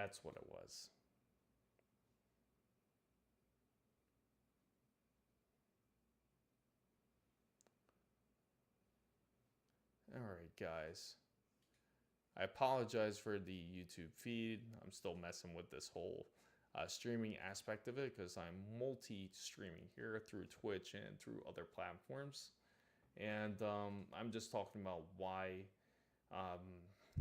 That's what it was. Alright, guys. I apologize for the YouTube feed. I'm still messing with this whole streaming aspect of it because I'm multi-streaming here through Twitch and through other platforms. And I'm just talking about why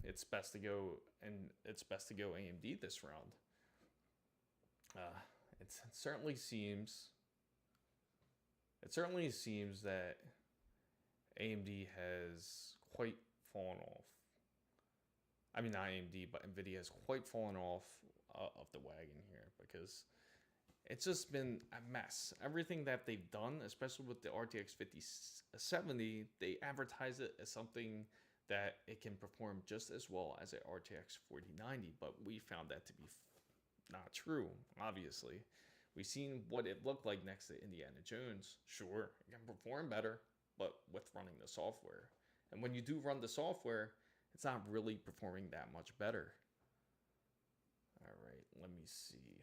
it's best to go AMD this round. It certainly seems that AMD has quite fallen off. I mean, not AMD, but NVIDIA has quite fallen off of the wagon here because it's just been a mess. Everything that they've done, especially with the RTX 5070, they advertise it as something that it can perform just as well as an RTX 4090, but we found that to be not true, obviously. We've seen what it looked like next to Indiana Jones. Sure, it can perform better, but with running the software. And when you do run the software, it's not really performing that much better. All right, let me see.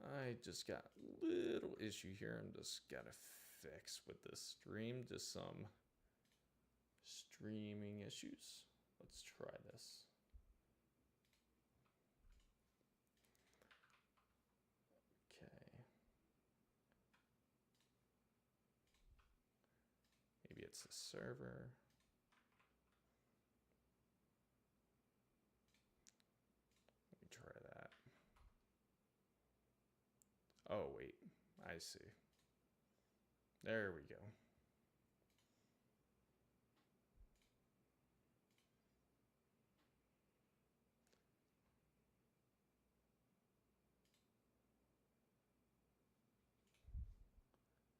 I just got a little issue here. I'm just gotta fix with this stream. Just some streaming issues. Let's try this. Okay. Maybe it's the server. Let me try that. Oh, wait. I see. There we go.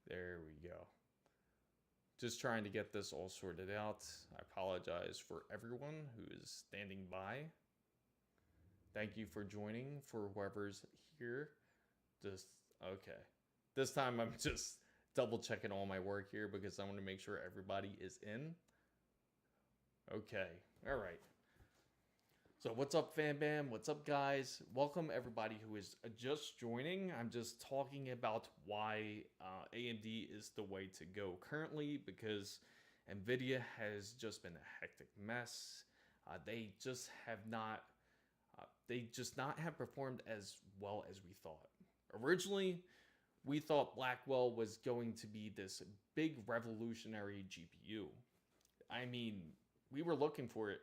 There we go. Just trying to get this all sorted out. I apologize for everyone who is standing by. Thank you for joining. For whoever's here, just okay. This time I'm just double checking all my work here because I want to make sure everybody is in. Okay, all right. So what's up, Fam Bam? What's up, guys? Welcome everybody who is just joining. I'm just talking about why AMD is the way to go currently because NVIDIA has just been a hectic mess. They just not have performed as well as we thought. Originally, we thought Blackwell was going to be this big revolutionary GPU. I mean, we were looking forward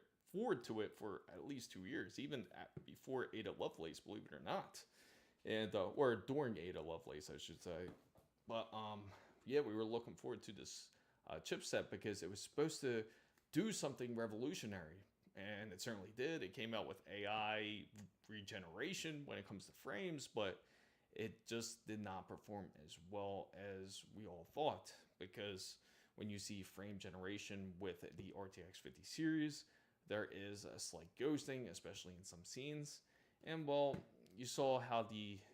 to it for at least 2 years, even before Ada Lovelace, believe it or not, and or during Ada Lovelace, I should say. But yeah, we were looking forward to this chipset because it was supposed to do something revolutionary, and it certainly did. It came out with AI regeneration when it comes to frames, but it just did not perform as well as we all thought, because when you see frame generation with the RTX 50 series, there is a slight ghosting, especially in some scenes. And well, you saw how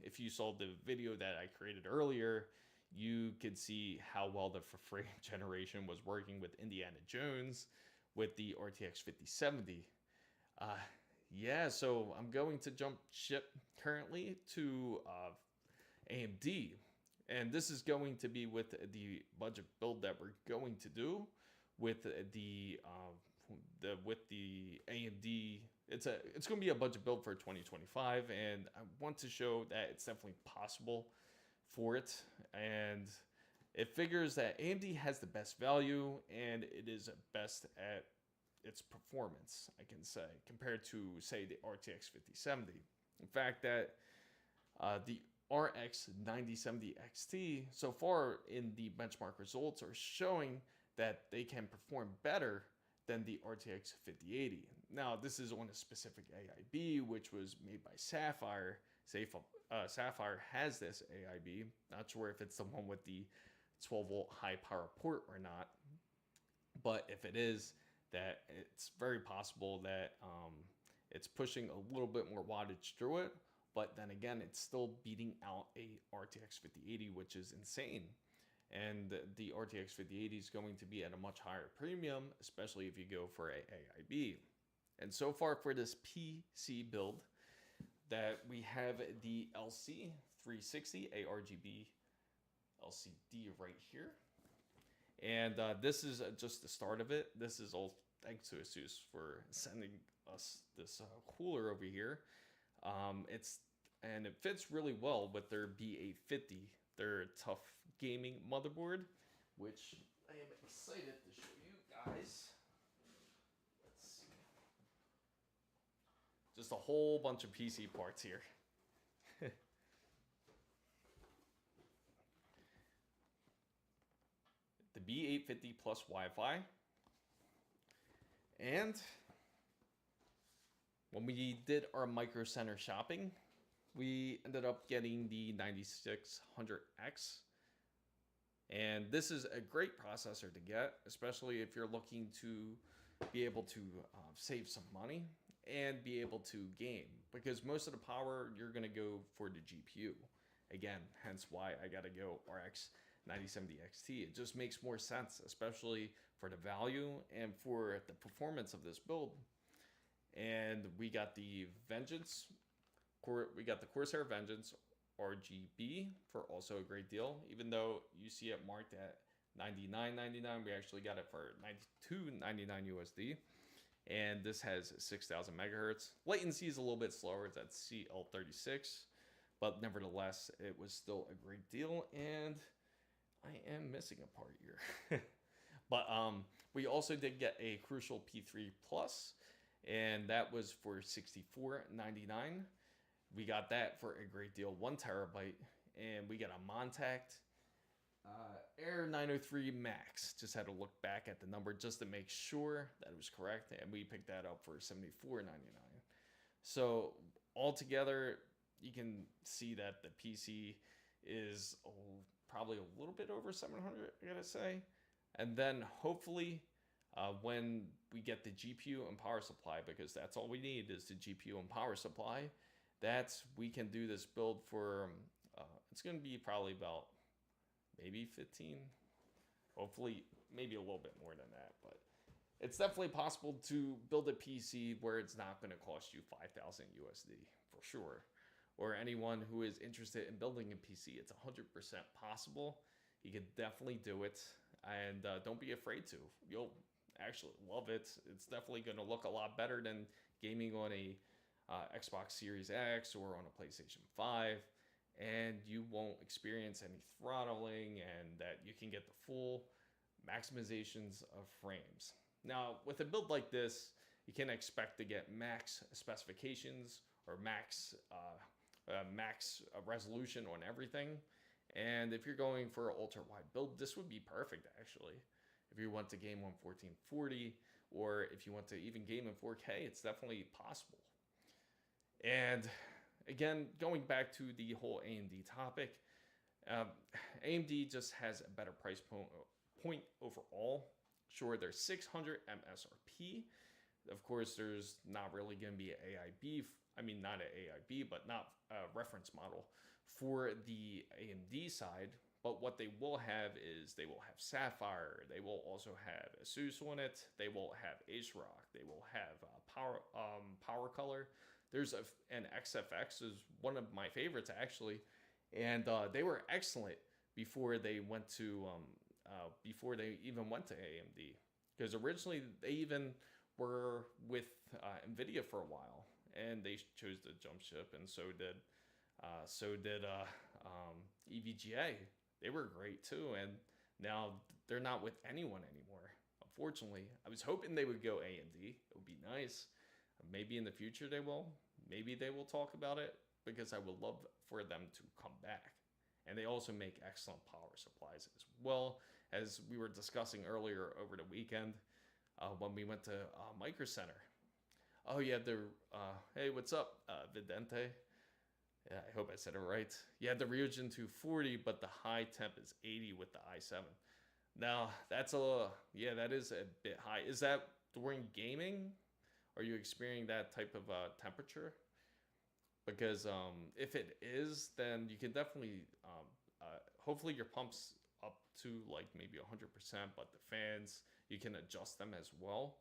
if you saw the video that I created earlier, you could see how well the frame generation was working with Indiana Jones with the RTX 5070. Yeah, so I'm going to jump ship currently to AMD. And this is going to be with the budget build that we're going to do with the AMD. It's going to be a budget build for 2025, and I want to show that it's definitely possible for it. And it figures that AMD has the best value, and it is best at its performance, I can say, compared to, say, the RTX 5070. In fact, that the RX 9070 XT so far in the benchmark results are showing that they can perform better than the RTX 5080. Now, this is on a specific AIB, which was made by Sapphire. Sapphire has this AIB. Not sure if it's the one with the 12-volt high power port or not. But if it is, that it's very possible that it's pushing a little bit more wattage through it. But then again, it's still beating out a RTX 5080, which is insane. And the RTX 5080 is going to be at a much higher premium, especially if you go for a AIB. And so far for this PC build, that we have the LC360 ARGB LCD right here. And this is just the start of it. This is all thanks to ASUS for sending us this cooler over here. It fits really well with their B850, their tough gaming motherboard, which I am excited to show you guys. Let's see. Just a whole bunch of PC parts here. The B850 plus Wi-Fi. And when we did our Micro Center shopping, we ended up getting the 9600X. And this is a great processor to get, especially if you're looking to be able to save some money and be able to game. Because most of the power, you're going to go for the GPU. Again, hence why I got to go RX 9070 XT. It just makes more sense, especially for the value and for the performance of this build. And we got the Vengeance, we got the Corsair Vengeance RGB for also a great deal. Even though you see it marked at $99.99, we actually got it for $92.99 USD. And this has 6,000 megahertz. Latency is a little bit slower. It's at CL36, but nevertheless, it was still a great deal. And I am missing a part here. But we also did get a Crucial P3 Plus, and that was for $64.99. We got that for a great deal, 1 terabyte, and we got a Montech Air 903 Max. Just had to look back at the number just to make sure that it was correct, and we picked that up for $74.99. So altogether, you can see that the PC is probably a little bit over 700, I gotta say. And then hopefully when we get the GPU and power supply, because that's all we need is the GPU and power supply, we can do this build for, it's going to be probably about maybe 15, hopefully maybe a little bit more than that. But it's definitely possible to build a PC where it's not going to cost you 5,000 USD for sure. Or anyone who is interested in building a PC, it's 100% possible. You can definitely do it, and don't be afraid to. You'll actually love it. It's definitely going to look a lot better than gaming on a Xbox Series X or on a PlayStation 5, and you won't experience any throttling, and that you can get the full maximizations of frames. Now, with a build like this, you can expect to get max specifications or max resolution on everything. And if you're going for an ultra-wide build, this would be perfect, actually. If you want to game on 1440, or if you want to even game in 4K, it's definitely possible. And again, going back to the whole AMD topic, AMD just has a better price point overall. Sure, there's 600 MSRP. Of course, there's not really going to be an AIB. I mean, not an AIB, but not a reference model for the AMD side. But what they will have is they will have Sapphire. They will also have ASUS on it. They will have ACEROC. They will have Power Color. There's an XFX is one of my favorites, actually, and they were excellent before they went to before they even went to AMD, because originally they even were with NVIDIA for a while, and they chose to jump ship, and so did EVGA. They were great too, and now they're not with anyone anymore. Unfortunately, I was hoping they would go AMD. It would be nice. Maybe in the future they will. Maybe they will talk about it, because I would love for them to come back. And they also make excellent power supplies, as well as we were discussing earlier over the weekend when we went to Micro Center. Oh yeah, hey, what's up, Vidente? Yeah, I hope I said it right. You had the Ryujin 240, but the high temp is 80 with the i7. Now, that is a bit high. Is that during gaming? Are you experiencing that type of temperature? Because if it is, then you can definitely, hopefully your pump's up to like maybe 100%, but the fans, you can adjust them as well.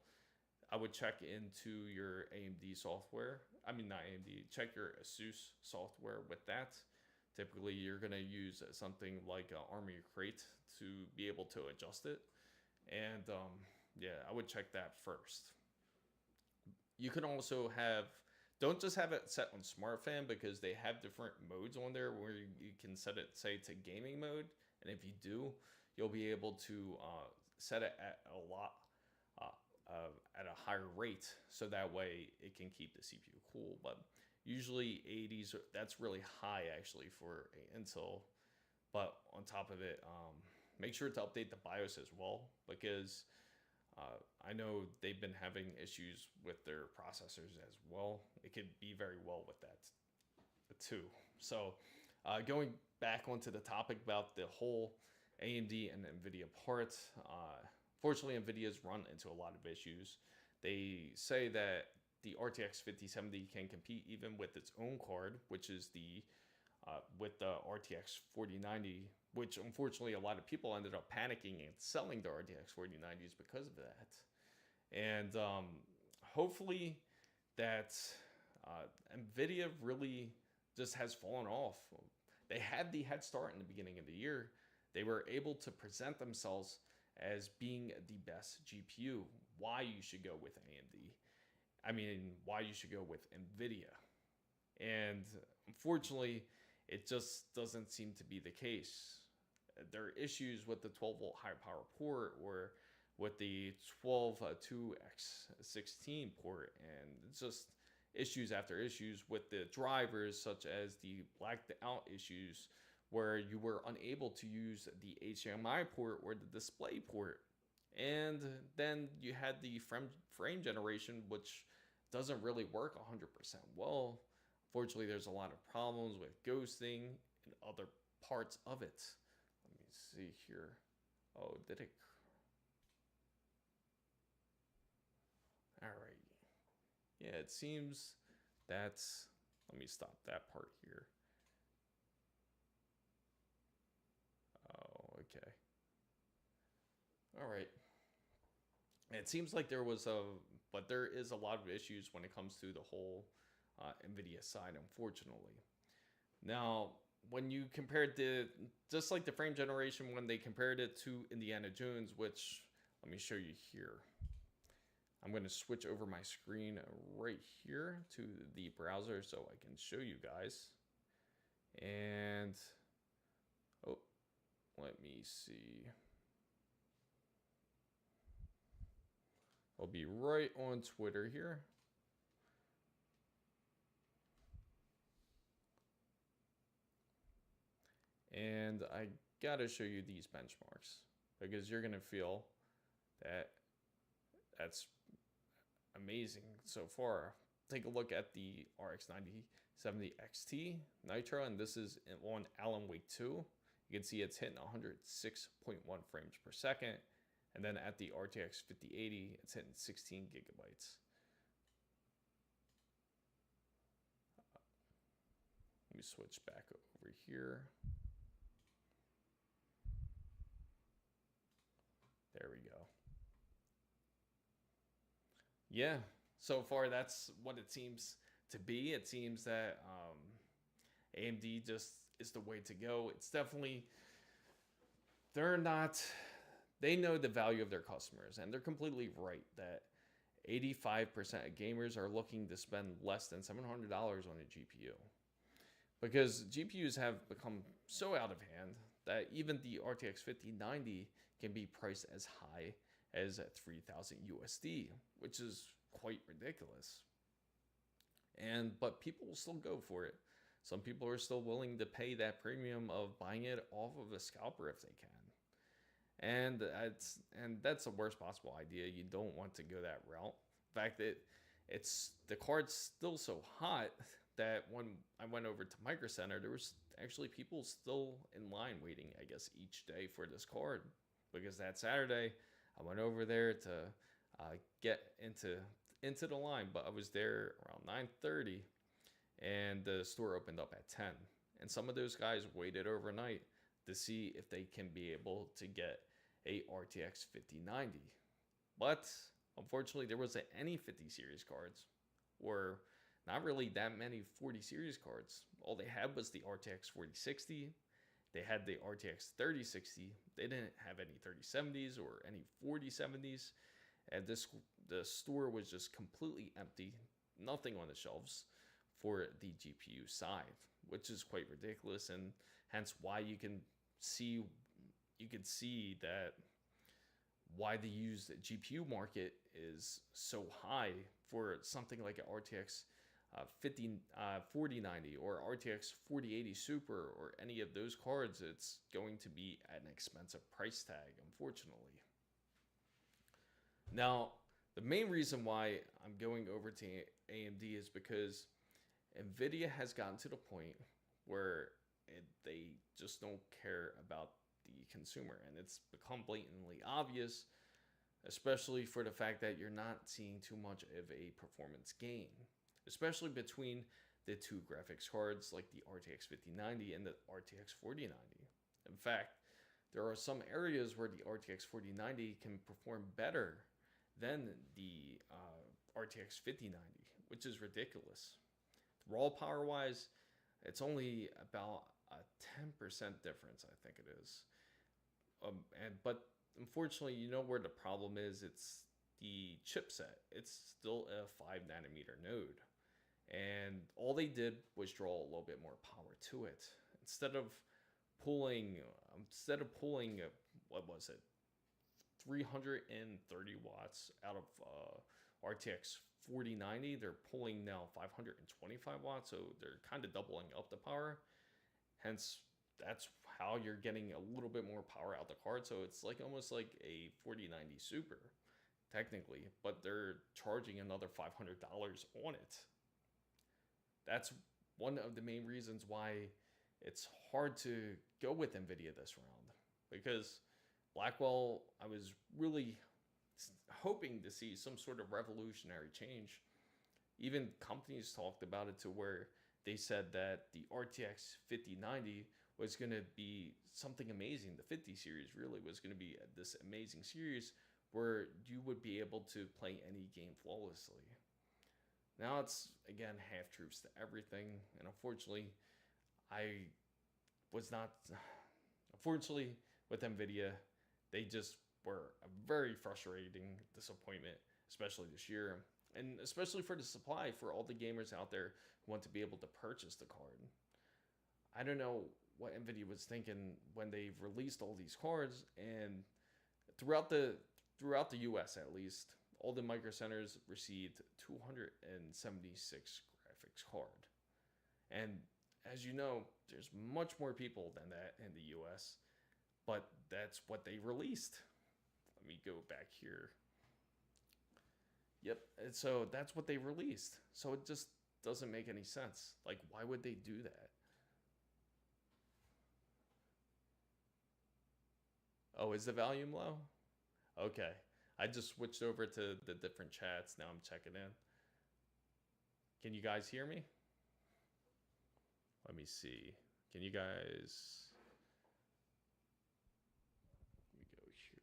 I would check into your AMD software. I mean, not AMD, check your ASUS software with that. Typically, you're going to use something like Army Crate to be able to adjust it. And yeah, I would check that first. You can also don't just have it set on SmartFan, because they have different modes on there where you can set it, say, to gaming mode. And if you do, you'll be able to set it at at a higher rate, so that way it can keep the CPU cool. But usually 80s, that's really high actually for Intel. But on top of it, make sure to update the BIOS as well, because I know they've been having issues with their processors as well. It could be very well with that too. So going back onto the topic about the whole AMD and NVIDIA part, fortunately NVIDIA's run into a lot of issues. They say that the RTX 5070 can compete even with its own card, which is with the RTX 4090, which unfortunately a lot of people ended up panicking and selling the RTX 4090s because of that. And hopefully that NVIDIA really just has fallen off. They had the head start in the beginning of the year. They were able to present themselves as being the best GPU. Why you should go with AMD. I mean, why you should go with NVIDIA. And unfortunately, it just doesn't seem to be the case. There are issues with the 12-volt high power port, or with the 2X16 port, and it's just issues after issues with the drivers, such as the blacked out issues where you were unable to use the HDMI port or the display port. And then you had the frame generation, which doesn't really work 100% well. Fortunately, there's a lot of problems with ghosting and other parts of it. Let me see here. Oh, did it? All right. Yeah, it seems that's... Let me stop that part here. Oh, okay. All right. It seems like there was but there is a lot of issues when it comes to the whole NVIDIA side, unfortunately. Now, when you compared just like the frame generation, when they compared it to Indiana Jones, which, let me show you here. I'm going to switch over my screen right here to the browser so I can show you guys. And, oh, let me see. I'll be right on Twitter here. And I gotta show you these benchmarks, because you're gonna feel that that's amazing so far. Take a look at the RX 9070 XT Nitro, and this is on Alan Wake 2. You can see it's hitting 106.1 frames per second. And then at the RTX 5080, it's hitting 16 gigabytes. Let me switch back over here. There we go. Yeah, so far that's what it seems to be. It seems that AMD just is the way to go. It's definitely, they know the value of their customers, and they're completely right that 85% of gamers are looking to spend less than $700 on a GPU. Because GPUs have become so out of hand that even the RTX 5090 can be priced as high as 3,000 USD, which is quite ridiculous. But people will still go for it. Some people are still willing to pay that premium of buying it off of a scalper if they can. And that's the worst possible idea. You don't want to go that route. In fact, the card's still so hot that when I went over to Micro Center, there was actually people still in line waiting, I guess, each day for this card. Because that Saturday, I went over there to get into the line, but I was there around 9:30, and the store opened up at 10. And some of those guys waited overnight to see if they can be able to get a RTX 5090. But unfortunately, there wasn't any 50 series cards, or not really that many 40 series cards. All they had was the RTX 4060. They had the RTX 3060. They didn't have any 3070s or any 4070s. And the store was just completely empty, nothing on the shelves for the GPU side, which is quite ridiculous, and hence why you can see that why the used GPU market is so high for something like an RTX 4090 or RTX 4080 Super or any of those cards. It's going to be at an expensive price tag, unfortunately. Now, the main reason why I'm going over to AMD is because NVIDIA has gotten to the point where they just don't care about the consumer, and it's become blatantly obvious, especially for the fact that you're not seeing too much of a performance gain, especially between the two graphics cards like the RTX 5090 and the RTX 4090. In fact, there are some areas where the RTX 4090 can perform better than the RTX 5090, which is ridiculous. Raw power wise, it's only about a 10% difference, I think it is. But unfortunately, you know where the problem is? It's the chipset. It's still a 5 nanometer node, and all they did was draw a little bit more power to it. Instead of pulling what was it, 330 watts out of RTX 4090, they're pulling now 525 watts, so they're kind of doubling up the power. Hence, that's how you're getting a little bit more power out the card. So it's like almost like a 4090 Super, technically, but they're charging another $500 on it. That's one of the main reasons why it's hard to go with NVIDIA this round, because Blackwell, I was really hoping to see some sort of revolutionary change. Even companies talked about it to where they said that the RTX 5090 was going to be something amazing. The 50 series really was going to be this amazing series where you would be able to play any game flawlessly. Now it's, again, half-truths to everything, and unfortunately, with NVIDIA, they just were a very frustrating disappointment, especially this year, and especially for the supply for all the gamers out there who want to be able to purchase the card. I don't know what NVIDIA was thinking when they released all these cards, and throughout the US at least, all the micro centers received 276 graphics card. And as you know, there's much more people than that in the US, but that's what they released. Let me go back here. Yep, and so that's what they released. So it just doesn't make any sense. Like, why would they do that? Oh, is the volume low? Okay. I just switched over to the different chats. Now I'm checking in. Can you guys hear me? Let me see. Can you guys... Let me go here.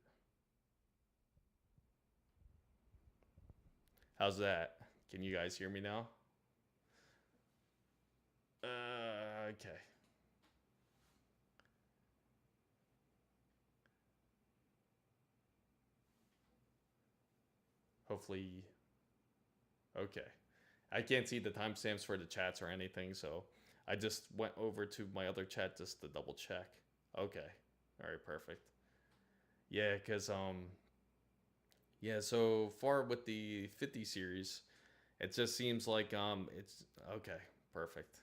How's that? Can you guys hear me now? Okay. Hopefully, okay. I can't see the timestamps for the chats or anything, so I just went over to my other chat just to double check. Okay, all right, perfect. Yeah, because yeah. So far with the 50 series, it just seems like it's okay, perfect.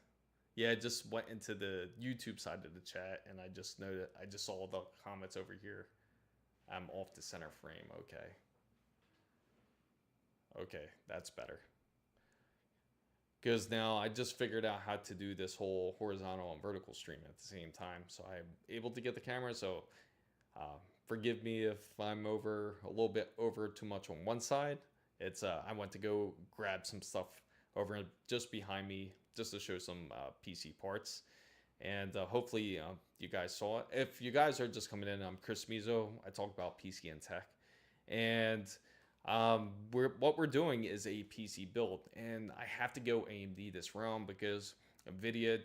Yeah, I just went into the YouTube side of the chat, and I just noted, I just saw the comments over here. I'm off the center frame. Okay. Okay, that's better. Because now I just figured out how to do this whole horizontal and vertical stream at the same time. So I'm able to get the camera. So forgive me if I'm a little bit over too much on one side. It's I went to go grab some stuff over just behind me just to show some PC parts. And hopefully you guys saw it. If you guys are just coming in, I'm Chris Mizo. I talk about PC and tech. And What we're doing is a PC build, and I have to go AMD this round because NVIDIA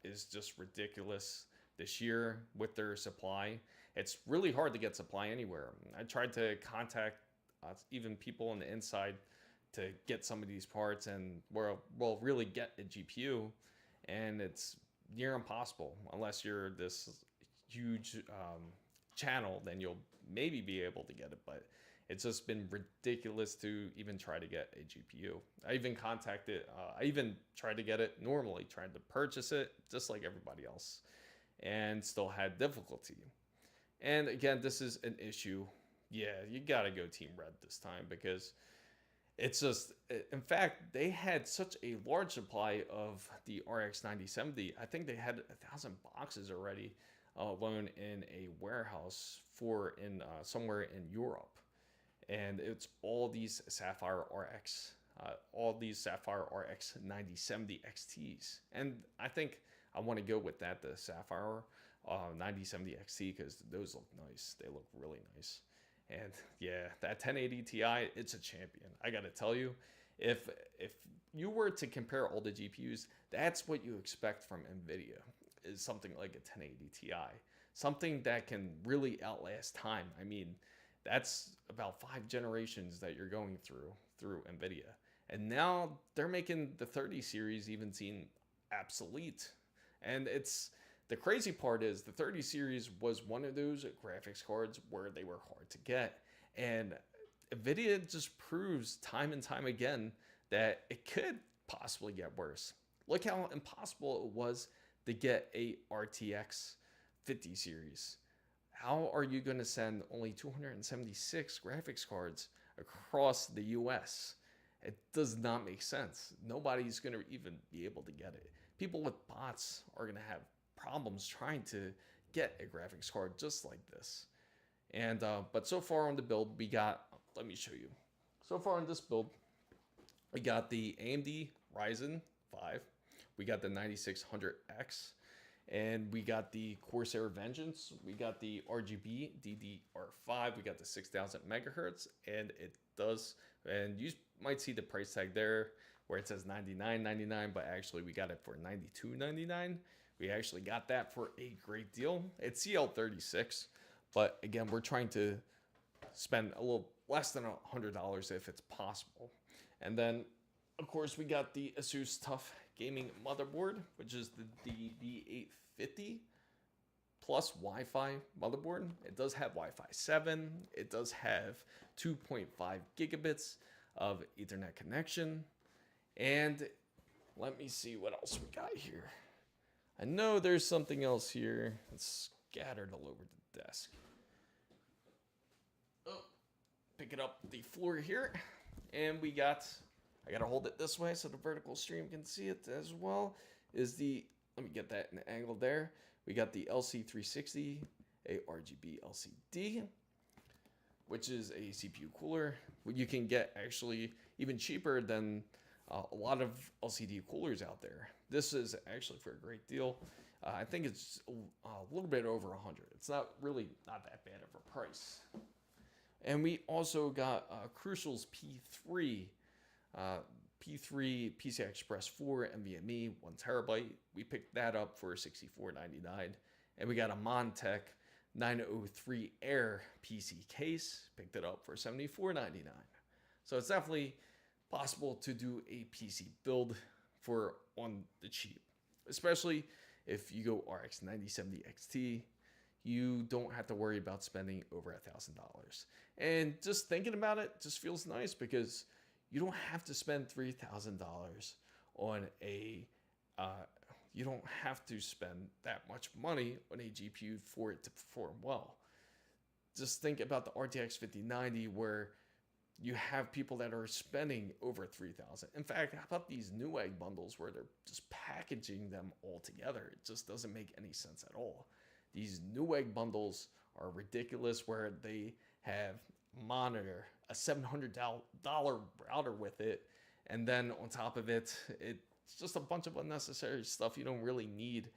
is just ridiculous this year with their supply. It's really hard to get supply anywhere. I tried to contact even people on the inside to get some of these parts, and we'll really get a GPU, and it's near impossible unless you're this huge channel. Then you'll maybe be able to get it, but it's just been ridiculous to even try to get a GPU. I even tried to get it normally, tried to purchase it just like everybody else, and still had difficulty. And again, this is an issue. Yeah, you gotta go Team Red this time because it's just, in fact, they had such a large supply of the RX 9070. I think they had 1,000 boxes already alone in a warehouse somewhere in Europe. And it's all these Sapphire RX 9070 XTs. And I think I want to go with that, the Sapphire 9070 XT, because those look nice. They look really nice. And yeah, that 1080 Ti, it's a champion. I gotta tell you, if you were to compare all the GPUs, that's what you expect from NVIDIA, is something like a 1080 Ti. Something that can really outlast time. I mean, that's about 5 generations that you're going through NVIDIA. And now they're making the 30 series even seem obsolete. And the crazy part is the 30 series was one of those graphics cards where they were hard to get. And NVIDIA just proves time and time again that it could possibly get worse. Look how impossible it was to get a RTX 50 series. How are you going to send only 276 graphics cards across the US? It does not make sense. Nobody's going to even be able to get it. People with bots are going to have problems trying to get a graphics card just like this. And but so far on the build, we got, let me show you. So far on this build, we got the AMD Ryzen 5. We got the 9600X. And we got the Corsair Vengeance. We got the RGB DDR5. We got the 6000 megahertz. And you might see the price tag there where it says $99.99, but actually we got it for $92.99. We actually got that for a great deal. It's CL36, but again, we're trying to spend a little less than $100 if it's possible. And then, of course, we got the ASUS TUF Gaming Motherboard, which is the DB850 plus Wi-Fi motherboard. It does have Wi-Fi 7. It does have 2.5 gigabits of Ethernet connection. And let me see what else we got here. I know there's something else here. It's scattered all over the desk. Oh, pick it up the floor here. And I gotta hold it this way so the vertical stream can see it as well. Let me get that in the angle there. We got the LC360, a RGB LCD, which is a CPU cooler. You can get actually even cheaper than a lot of LCD coolers out there. This is actually for a great deal. I think it's a little bit over 100. It's not that bad of a price. And we also got Crucial's P3 PCI Express 4 NVMe 1 terabyte. We picked that up for $64.99. And we got a Montech 903 Air PC case. Picked it up for $74.99. So it's definitely possible to do a PC build on the cheap, especially if you go RX 9070 XT. You don't have to worry about spending over $1,000. And just thinking about it just feels nice because you don't have to spend $3,000 on you don't have to spend that much money on a GPU for it to perform well. Just think about the RTX 5090 where you have people that are spending over $3,000. In fact, how about these Newegg bundles where they're just packaging them all together? It just doesn't make any sense at all. These Newegg bundles are ridiculous where they have monitor, a $700 router with it, and then on top of it, it's just a bunch of unnecessary stuff you don't really need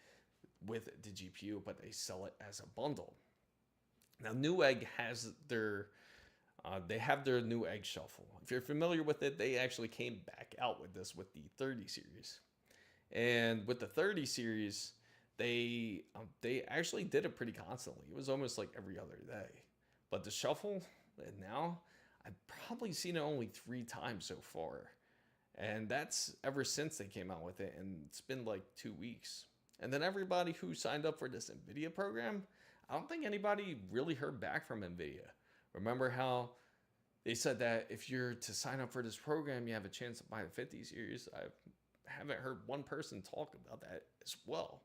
with the GPU, but they sell it as a bundle. Now, Newegg has their They have their new egg shuffle. If you're familiar with it, they actually came back out with this with the 30 series. And with the 30 series, they actually did it pretty constantly. It was almost like every other day. But the shuffle, and now I've probably seen it only 3 times so far. And that's ever since they came out with it, and it's been like 2 weeks. And then everybody who signed up for this NVIDIA program, I don't think anybody really heard back from NVIDIA. Remember how they said that if you're to sign up for this program, you have a chance to buy the 50 series? I haven't heard one person talk about that as well.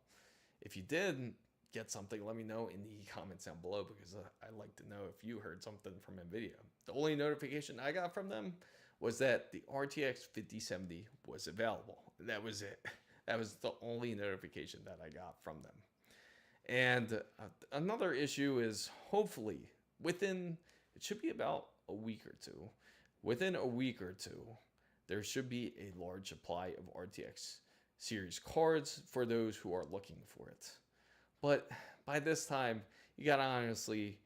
If you did get something, let me know in the comments down below, because I'd like to know if you heard something from NVIDIA. The only notification I got from them was that the RTX 5070 was available. That was it. That was the only notification that I got from them. And another issue is, hopefully within, it should be about a week or two. Within a week or two, there should be a large supply of RTX series cards for those who are looking for it. But by this time, you gotta honestly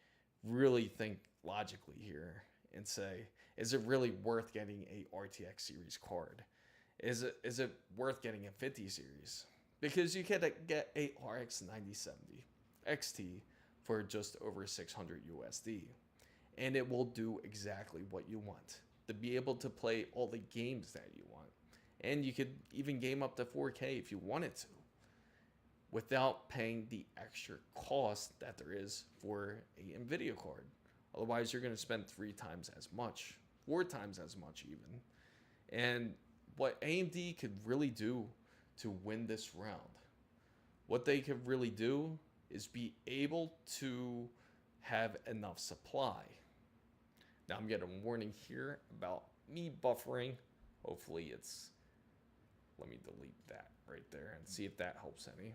really think logically here and say, is it really worth getting a RTX series card? Is it worth getting a 50 series? Because you can get a RX 9070 XT for just over 600 USD. And it will do exactly what you want. To be able to play all the games that you want. And you could even game up to 4K if you wanted to, without paying the extra cost that there is for a NVIDIA card. Otherwise, you're going to spend 3 times as much, 4 times as much even. And what AMD could really do to win this round, what they could really do is be able to have enough supply. Now I'm getting a warning here about me buffering. Hopefully it's, let me delete that right there and see if that helps any.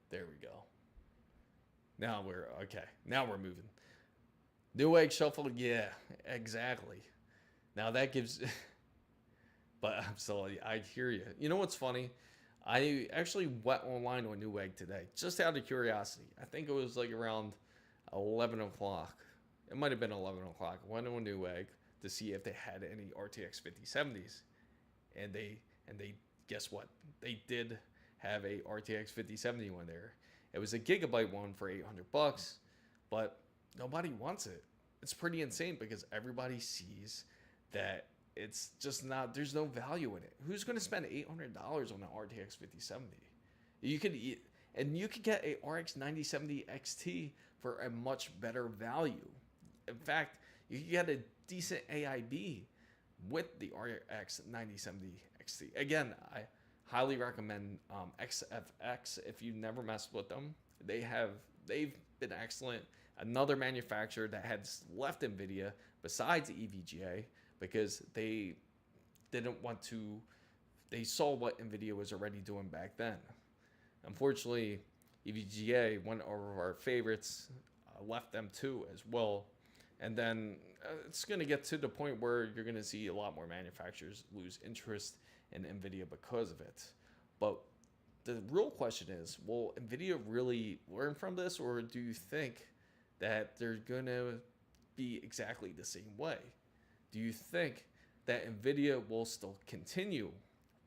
There we go. Now we're okay. Now we're moving. New egg shuffle, yeah, exactly. Now that gives, but I'm still, I hear you. You know what's funny? I actually went online on Newegg today, just out of curiosity. I think it was like around 11 o'clock. It might have been 11 o'clock. I went on Newegg to see if they had any RTX 5070s. And they guess what? They did have a RTX 5070 one there. It was a Gigabyte one for $800, but nobody wants it. It's pretty insane because everybody sees that it's just not, there's no value in it. Who's going to spend $800 on an RTX 5070? You could get a RX 9070 XT for a much better value. In fact, you can get a decent AIB with the RX 9070 XT. Again, I highly recommend XFX if you've never messed with them. They've been excellent. Another manufacturer that has left NVIDIA besides EVGA because they didn't want to, they saw what NVIDIA was already doing back then. Unfortunately, EVGA, one of our favorites, left them too as well. And then it's going to get to the point where you're going to see a lot more manufacturers lose interest in NVIDIA because of it. But the real question is, will NVIDIA really learn from this, or do you think that they're going to be exactly the same way? Do you think that NVIDIA will still continue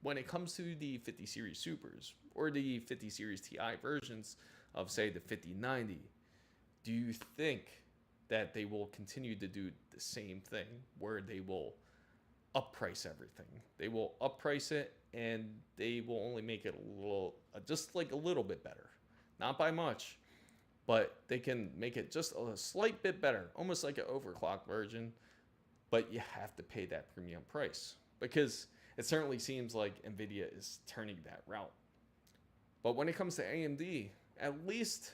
when it comes to the 50 series Supers or the 50 series Ti versions of, say, the 5090? Do you think that they will continue to do the same thing where they will upprice everything? They will upprice it and they will only make it a little, just like a little bit better. Not by much, but they can make it just a slight bit better, almost like an overclocked version, but you have to pay that premium price because it certainly seems like NVIDIA is turning that route. But when it comes to AMD, at least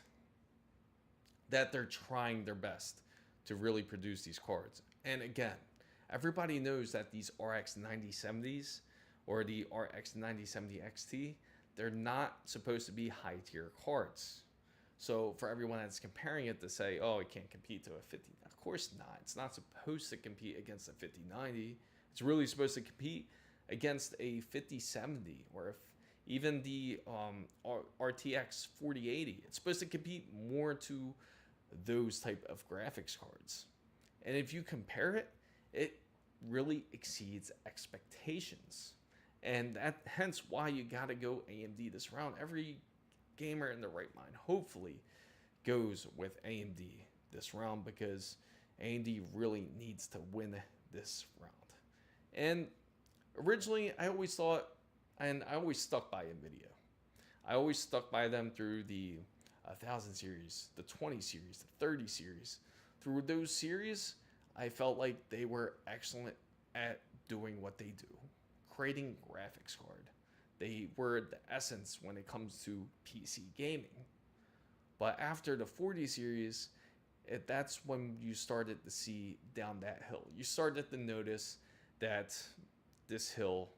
that they're trying their best to really produce these cards. And again, everybody knows that these RX 9070s or the RX 9070 XT, they're not supposed to be high tier cards. So for everyone that's comparing it to say, oh, it can't compete to a 50, of course not. It's not supposed to compete against a 5090. It's really supposed to compete against a 5070 or if even the RTX 4080. It's supposed to compete more to those type of graphics cards. And if you compare it, it really exceeds expectations. And that hence why you gotta go AMD this round. Every gamer in the right mind, hopefully, goes with AMD this round because AMD really needs to win this round. And originally, I always thought, and I always stuck by NVIDIA. I always stuck by them through the 1000 series, the 20 series, the 30 series. Through those series, I felt like they were excellent at doing what they do, creating graphics card. They were the essence when it comes to PC gaming. But after the 40 series, that's when you started to see down that hill. You started to notice that this hill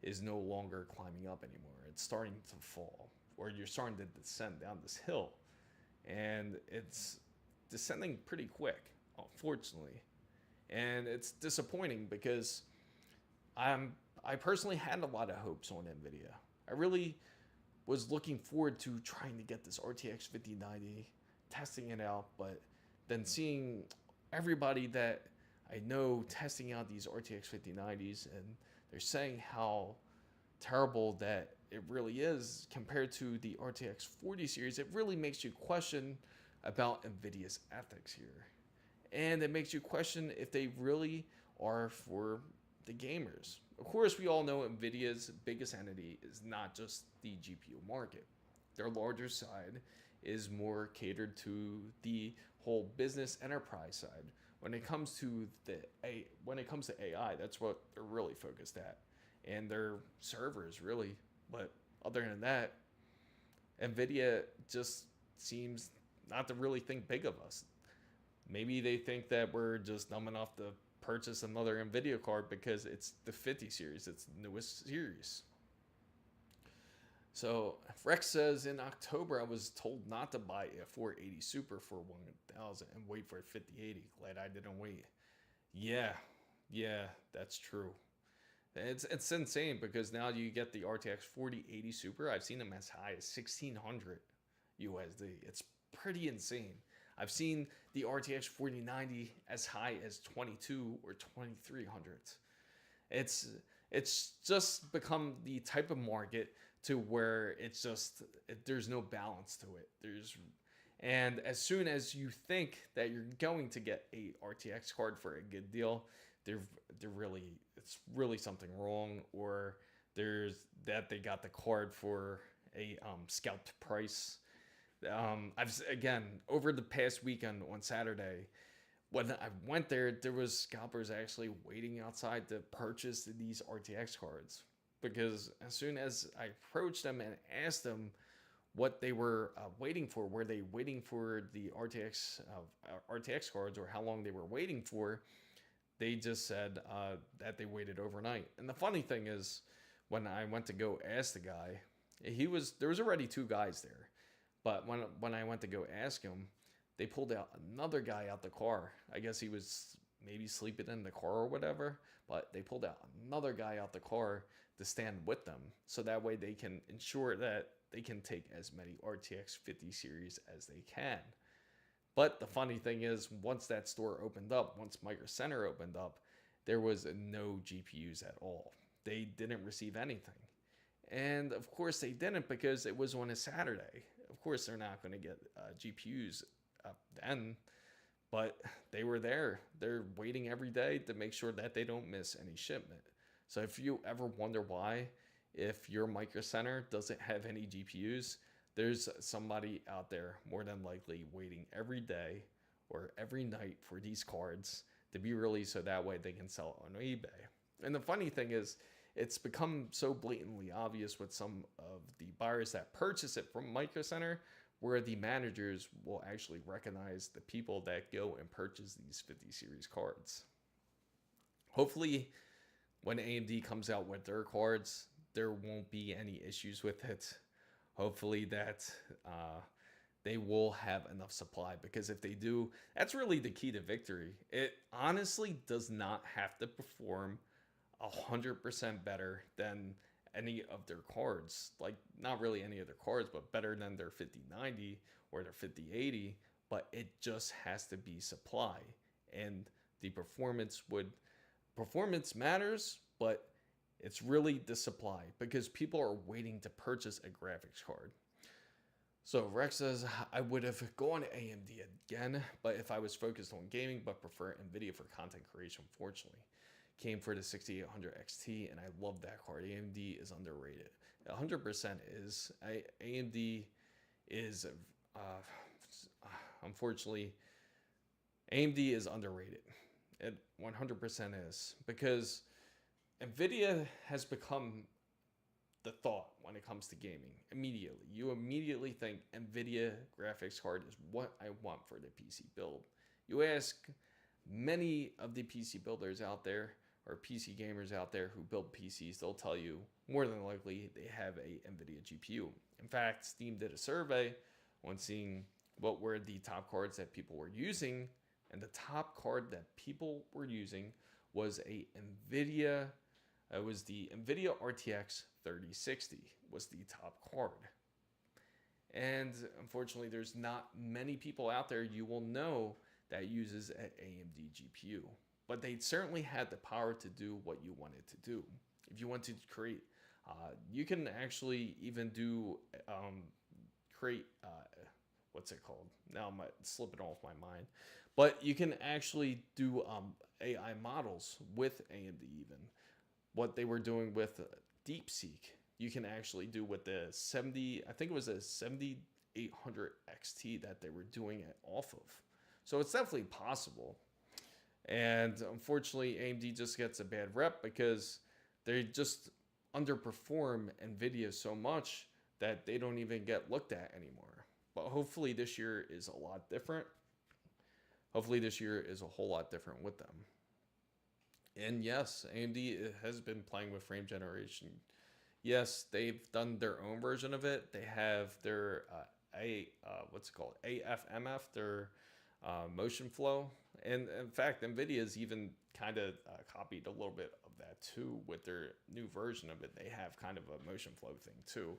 is no longer climbing up anymore. It's starting to fall, or you're starting to descend down this hill. And it's descending pretty quick, unfortunately. And it's disappointing because I personally had a lot of hopes on NVIDIA. I really was looking forward to trying to get this RTX 5090, testing it out, but then seeing everybody that I know testing out these RTX 5090s, and they're saying how terrible that it really is compared to the RTX 40 series, it really makes you question about NVIDIA's ethics here. And it makes you question if they really are for the gamers. Of course, we all know NVIDIA's biggest entity is not just the GPU market. Their larger side is more catered to the whole business enterprise side. When it comes to AI, that's what they're really focused at, and their servers really. But other than that, NVIDIA just seems not to really think big of us. Maybe they think that we're just dumb enough to purchase another NVIDIA card because it's the 50 series, it's the newest series. So Rex says, in October, I was told not to buy a 480 Super for 1000 and wait for a 5080. Glad I didn't wait. Yeah, that's true. It's insane because now you get the RTX 4080 Super. I've seen them as high as 1600 USD. It's pretty insane. I've seen the RTX 4090 as high as 22 or 2300. It's just become the type of market to where there's no balance to it. And as soon as you think that you're going to get a RTX card for a good deal, it's really something wrong, or they got the card for a scalped price. Again, over the past weekend on Saturday, when I went there was scalpers actually waiting outside to purchase these RTX cards, because as soon as I approached them and asked them what they were waiting for, were they waiting for the RTX cards, or how long they were waiting for, they just said that they waited overnight. And the funny thing is, when I went to go ask the guy, there was already two guys there. But when I went to go ask him, they pulled out another guy out the car. I guess he was maybe sleeping in the car or whatever, but they pulled out another guy out the car to stand with them, so that way they can ensure that they can take as many RTX 50 series as they can. But the funny thing is, once that store opened up, once Micro Center opened up, there was no GPUs at all. They didn't receive anything. And of course they didn't, because it was on a Saturday. Of course they're not going to get GPUs then, but they were there. They're waiting every day to make sure that they don't miss any shipment. So if you ever wonder why, if your Micro Center doesn't have any GPUs, there's somebody out there more than likely waiting every day or every night for these cards to be released, so that way they can sell on eBay. And the funny thing is, it's become so blatantly obvious with some of the buyers that purchase it from Micro Center, where the managers will actually recognize the people that go and purchase these 50 series cards. Hopefully, when AMD comes out with their cards, there won't be any issues with it. Hopefully that they will have enough supply, because if they do, that's really the key to victory. It honestly does not have to perform 100% better than any of their cards. Like, not really any of their cards, but better than their 5090 or their 5080, but it just has to be supply. And the performance matters, but it's really the supply because people are waiting to purchase a graphics card. So Rex says, I would have gone AMD again, but if I was focused on gaming, but prefer NVIDIA for content creation, fortunately. Came for the 6800 XT, and I love that card. AMD is underrated. 100% is. AMD is, unfortunately, AMD is underrated. It 100% is. Because NVIDIA has become the thought when it comes to gaming. Immediately. You immediately think NVIDIA graphics card is what I want for the PC build. You ask many of the PC builders out there, or PC gamers out there who build PCs, they'll tell you more than likely they have a NVIDIA GPU. In fact, Steam did a survey on seeing what were the top cards that people were using, and the top card that people were using was a NVIDIA. It was the NVIDIA RTX 3060 was the top card. And unfortunately, there's not many people out there you will know that uses an AMD GPU. But they certainly had the power to do what you wanted to do. If you want to create, you can actually even do, create, what's it called? Now I'm slipping off my mind. But you can actually do AI models with AMD even. What they were doing with DeepSeek, you can actually do with the 70, I think it was a 7800 XT that they were doing it off of. So it's definitely possible. And unfortunately, AMD just gets a bad rep because they just underperform NVIDIA so much that they don't even get looked at anymore. But hopefully this year is a lot different. Hopefully this year is a whole lot different with them. And yes, AMD has been playing with frame generation. Yes, they've done their own version of it. They have their what's it called? AFMF, their motion flow. And in fact, NVIDIA has even kind of copied a little bit of that too with their new version of it. They have kind of a motion flow thing too.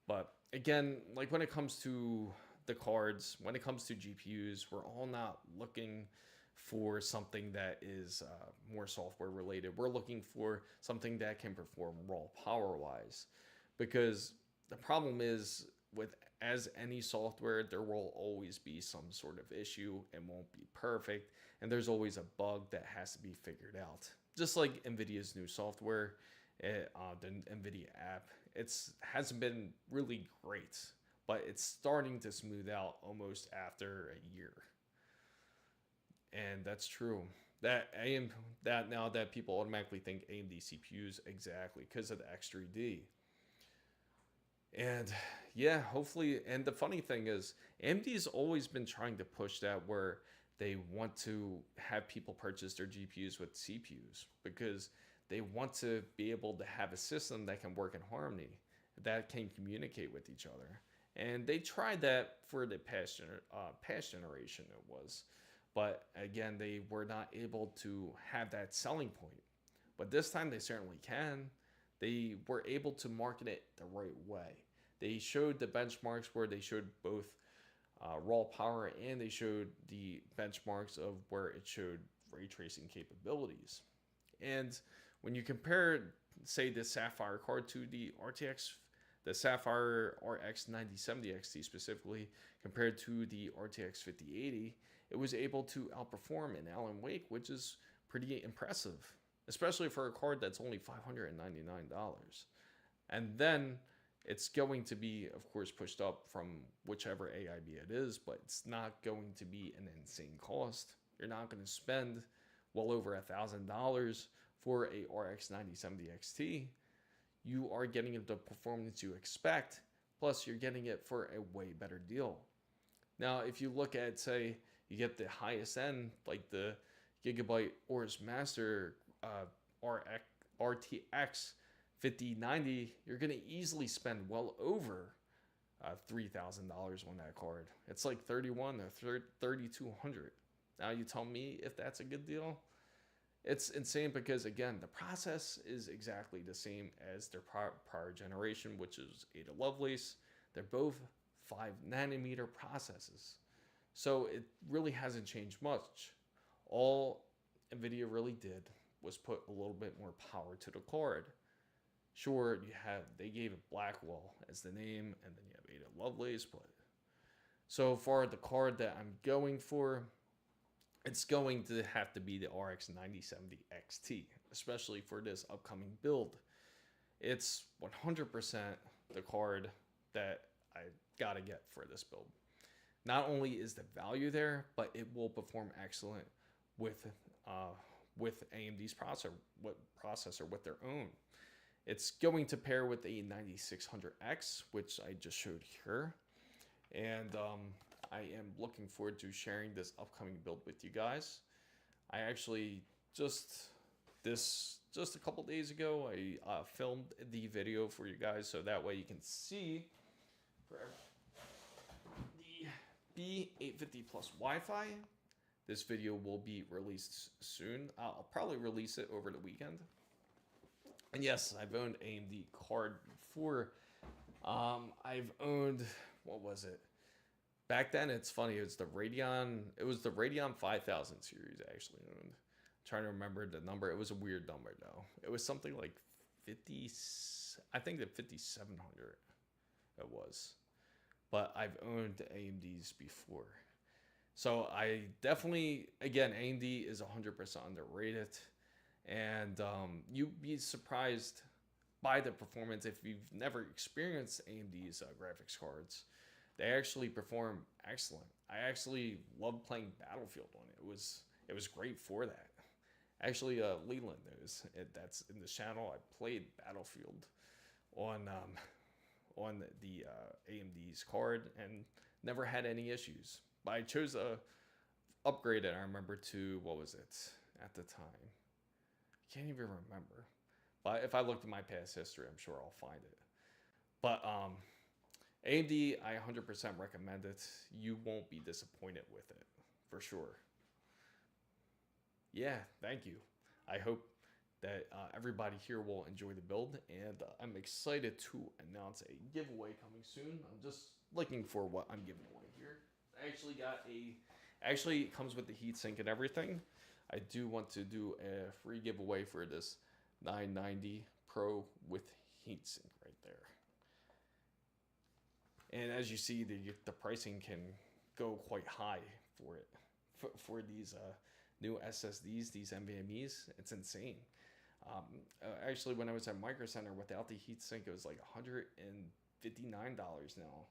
But again, like when it comes to the cards, when it comes to GPUs, we're all not looking for something that is more software related. We're looking for something that can perform raw power wise, because the problem is with as any software, there will always be some sort of issue. It won't be perfect, and there's always a bug that has to be figured out. Just like NVIDIA's new software, the NVIDIA app, hasn't been really great, but it's starting to smooth out almost after a year. And that's true. That now that people automatically think AMD CPUs exactly because of the X3D. And yeah, hopefully, and the funny thing is, AMD's always been trying to push that where they want to have people purchase their GPUs with CPUs because they want to be able to have a system that can work in harmony, that can communicate with each other. And they tried that for the past generation it was. But again, they were not able to have that selling point. But this time they certainly can. They were able to market it the right way. They showed the benchmarks where they showed both raw power and they showed the benchmarks of where it showed ray tracing capabilities. And when you compare, say, the Sapphire card to the RTX, the Sapphire RX 9070 XT specifically, compared to the RTX 5080, it was able to outperform in Alan Wake, which is pretty impressive, especially for a card that's only $599. And then it's going to be, of course, pushed up from whichever AIB it is, but it's not going to be an insane cost. You're not going to spend well over $1,000 for a RX 9070 XT. You are getting the performance you expect, plus you're getting it for a way better deal. Now, if you look at, say, you get the highest end, like the Gigabyte AORUS Master RTX 5090, you're going to easily spend well over $3,000 on that card. It's like $3,100 or $3,200. Now you tell me if that's a good deal. It's insane because, again, the process is exactly the same as their prior generation, which is Ada Lovelace. They're both 5nm processes. So it really hasn't changed much. All NVIDIA really did was put a little bit more power to the card. Sure, they gave it Blackwell as the name, and then you have Ada Lovelace, but so far the card that I'm going for, it's going to have to be the RX 9070 XT, especially for this upcoming build. It's 100% the card that I gotta get for this build. Not only is the value there, but it will perform excellent with AMD's processor with their own. It's going to pair with a 9600X, which I just showed here, and I am looking forward to sharing this upcoming build with you guys. I actually just a couple days ago, I filmed the video for you guys, so that way you can see the B850 Plus Wi-Fi. This video will be released soon. I'll probably release it over the weekend. And yes, I've owned AMD card before. I've owned, what was it? Back then, it's funny. It was the Radeon 5000 series I actually owned. I'm trying to remember the number. It was a weird number though. It was something like 50. I think the 5700. It was. But I've owned AMDs before. So I definitely, again, AMD is 100% underrated. And you'd be surprised by the performance if you've never experienced AMD's graphics cards. They actually perform excellent. I actually love playing Battlefield on it. It was great for that. Actually, Leland knows that's in the channel. I played Battlefield on the AMD's card and never had any issues. But I chose to upgrade it. I remember to, what was it at the time? I can't even remember. But if I looked at my past history, I'm sure I'll find it. But AMD, I 100% recommend it. You won't be disappointed with it, for sure. Yeah, thank you. I hope that everybody here will enjoy the build, and I'm excited to announce a giveaway coming soon. I'm just looking for what I'm giving away here. I actually actually it comes with the heatsink and everything. I do want to do a free giveaway for this 990 Pro with heatsink right there. And as you see, the pricing can go quite high for it. For these new SSDs, these NVMe's, it's insane. Actually, when I was at Micro Center without the heatsink, it was like $159 now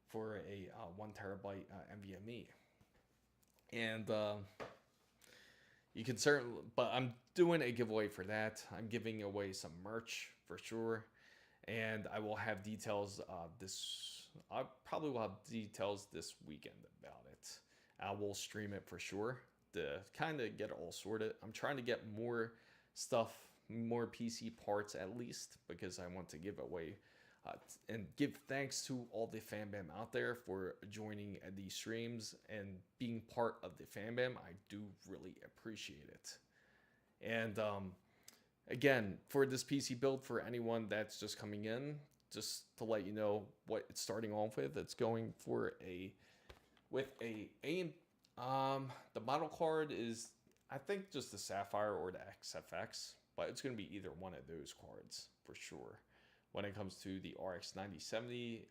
for a 1 terabyte NVMe. And you can certainly, but I'm doing a giveaway for that. I'm giving away some merch for sure. And I will have details I probably will have details this weekend about it. I will stream it for sure to kind of get it all sorted. I'm trying to get more stuff, more PC parts at least, because I want to give away and give thanks to all the fambam out there for joining these streams and being part of the fambam. I do really appreciate it. And again, for this PC build, for anyone that's just coming in, just to let you know what it's starting off with, it's going for the model card is, I think, just the Sapphire or the XFX, but it's going to be either one of those cards for sure when it comes to the RX 9070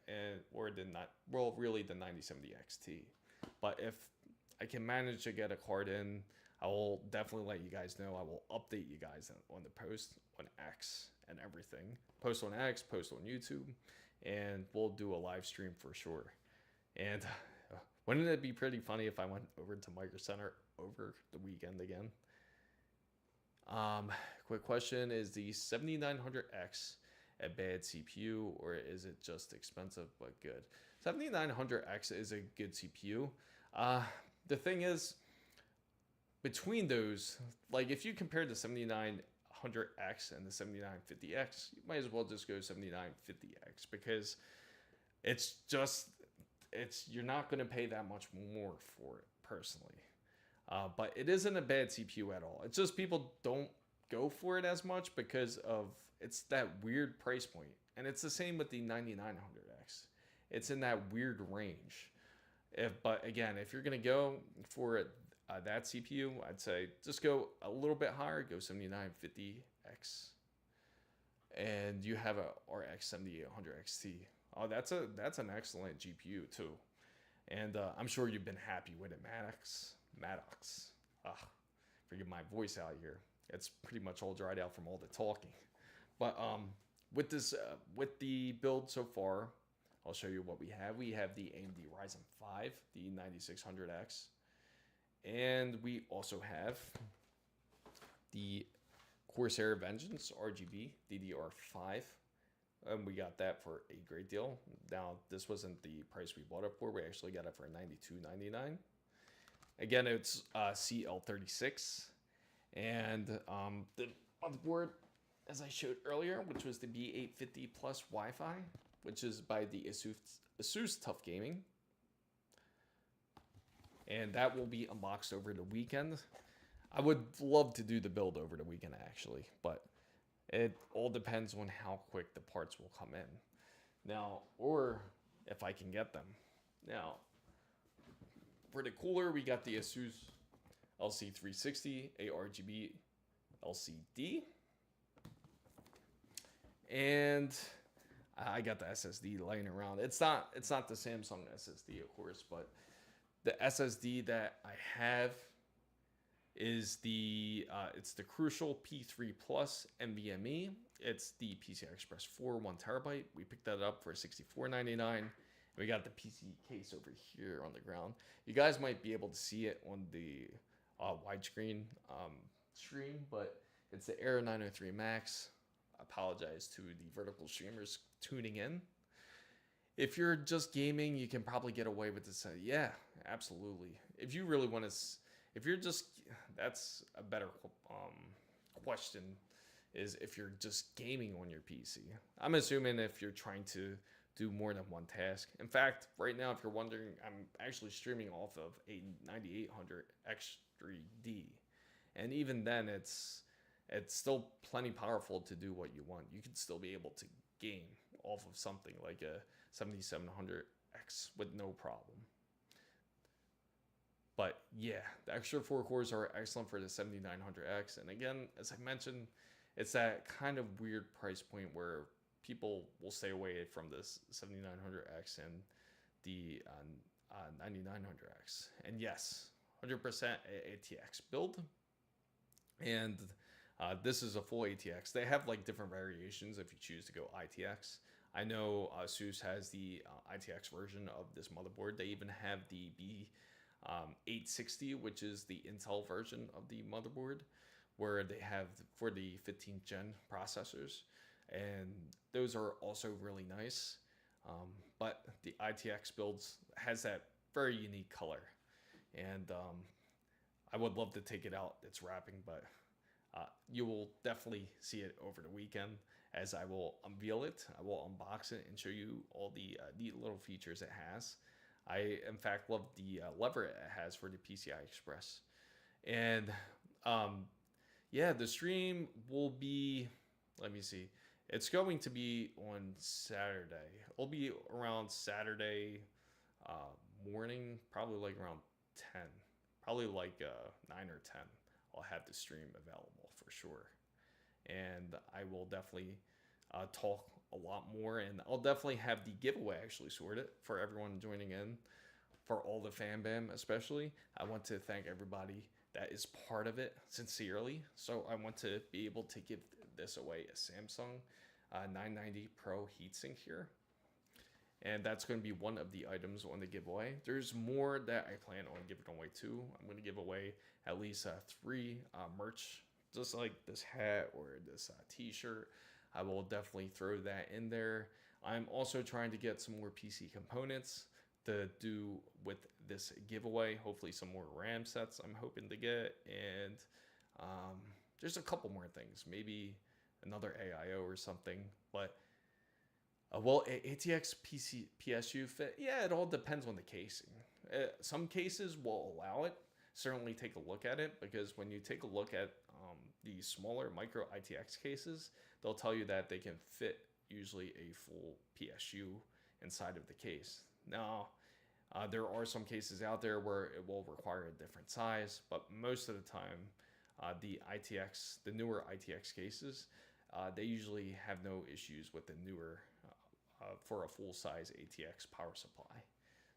or the 9070 XT. But if I can manage to get a card in, I will definitely let you guys know. I will update you guys on the post on X and everything. Post on X, post on YouTube, and we'll do a live stream for sure. And wouldn't it be pretty funny if I went over to Micro Center over the weekend again? Quick question, is the 7900X a bad CPU, or is it just expensive but good? 7900X is a good CPU. The thing is, between those, like if you compare the 7900X and the 7950X, you might as well just go 7950X, because you're not going to pay that much more for it personally. But it isn't a bad CPU at all. It's just people don't go for it as much because of it's that weird price point. And it's the same with the 9900X. It's in that weird range. But again, if you're going to go for that CPU, I'd say just go a little bit higher, go 7950X. And you have a RX 7800 XT. Oh, that's an excellent GPU too. And I'm sure you've been happy with it, Maddox. Forget my voice out here. It's pretty much all dried out from all the talking. But with this, with the build so far, I'll show you what we have. We have the AMD Ryzen 5, the 9600X, and we also have the Corsair Vengeance RGB DDR5. And we got that for a great deal. Now, this wasn't the price we bought it for. We actually got it for $92.99. Again, it's CL36. And the motherboard, as I showed earlier, which was the B850 Plus Wi-Fi, which is by the ASUS Tough Gaming. And that will be unboxed over the weekend. I would love to do the build over the weekend, actually, but it all depends on how quick the parts will come in. Now, or if I can get them. Now, for the cooler, we got the ASUS LC360 ARGB LCD. And I got the SSD laying around. It's not the Samsung SSD, of course, but the SSD that I have is it's the Crucial P3 Plus NVMe. It's the PCI Express 4 1TB. We picked that up for $64.99. We got the PC case over here on the ground. You guys might be able to see it on the widescreen stream, but it's the Air 903 Max. I apologize to the vertical streamers tuning in. If you're just gaming, you can probably get away with this. Yeah, absolutely. If you really want to, if you're just, that's a better question, is if you're just gaming on your PC. I'm assuming if you're trying to do more than one task. In fact, right now, if you're wondering, I'm actually streaming off of a 9800 X3D. And even then, it's still plenty powerful to do what you want. You can still be able to game off of something like a 7700X with no problem. But yeah, the extra 4 cores are excellent for the 7900X. And again, as I mentioned, it's that kind of weird price point where people will stay away from this 7900X and the 9900X. And yes, 100% ATX build. And this is a full ATX. They have like different variations if you choose to go ITX. I know ASUS has the ITX version of this motherboard. They even have the B860, which is the Intel version of the motherboard, where they have for the 15th gen processors. And those are also really nice. But the ITX builds has that very unique color. And I would love to take it out. It's wrapping, but you will definitely see it over the weekend as I will unveil it. I will unbox it and show you all the neat little features it has. I, in fact, love the lever it has for the PCI Express. And yeah, the stream will be, let me see. It's going to be on Saturday. It'll be around Saturday morning, probably like around 10. Probably like 9 or 10. I'll have the stream available for sure. And I will definitely talk a lot more. And I'll definitely have the giveaway actually sorted for everyone joining in. For all the fan bam especially. I want to thank everybody that is part of it sincerely. So I want to be able to give this away a Samsung 990 Pro heatsink here. And that's going to be one of the items on the giveaway. There's more that I plan on giving away too. I'm going to give away at least 3 merch, just like this hat or this t-shirt. I will definitely throw that in there. I'm also trying to get some more PC components to do with this giveaway. Hopefully some more RAM sets I'm hoping to get. And there's a couple more things. Maybe another AIO or something. But well, ATX PSU fit, yeah, it all depends on the casing. Some cases will allow it. Certainly take a look at it, because when you take a look at the smaller micro ITX cases, they'll tell you that they can fit usually a full PSU inside of the case. Now, There are some cases out there where it will require a different size, but most of the time, the newer ITX cases, they usually have no issues with the newer for a full-size ATX power supply.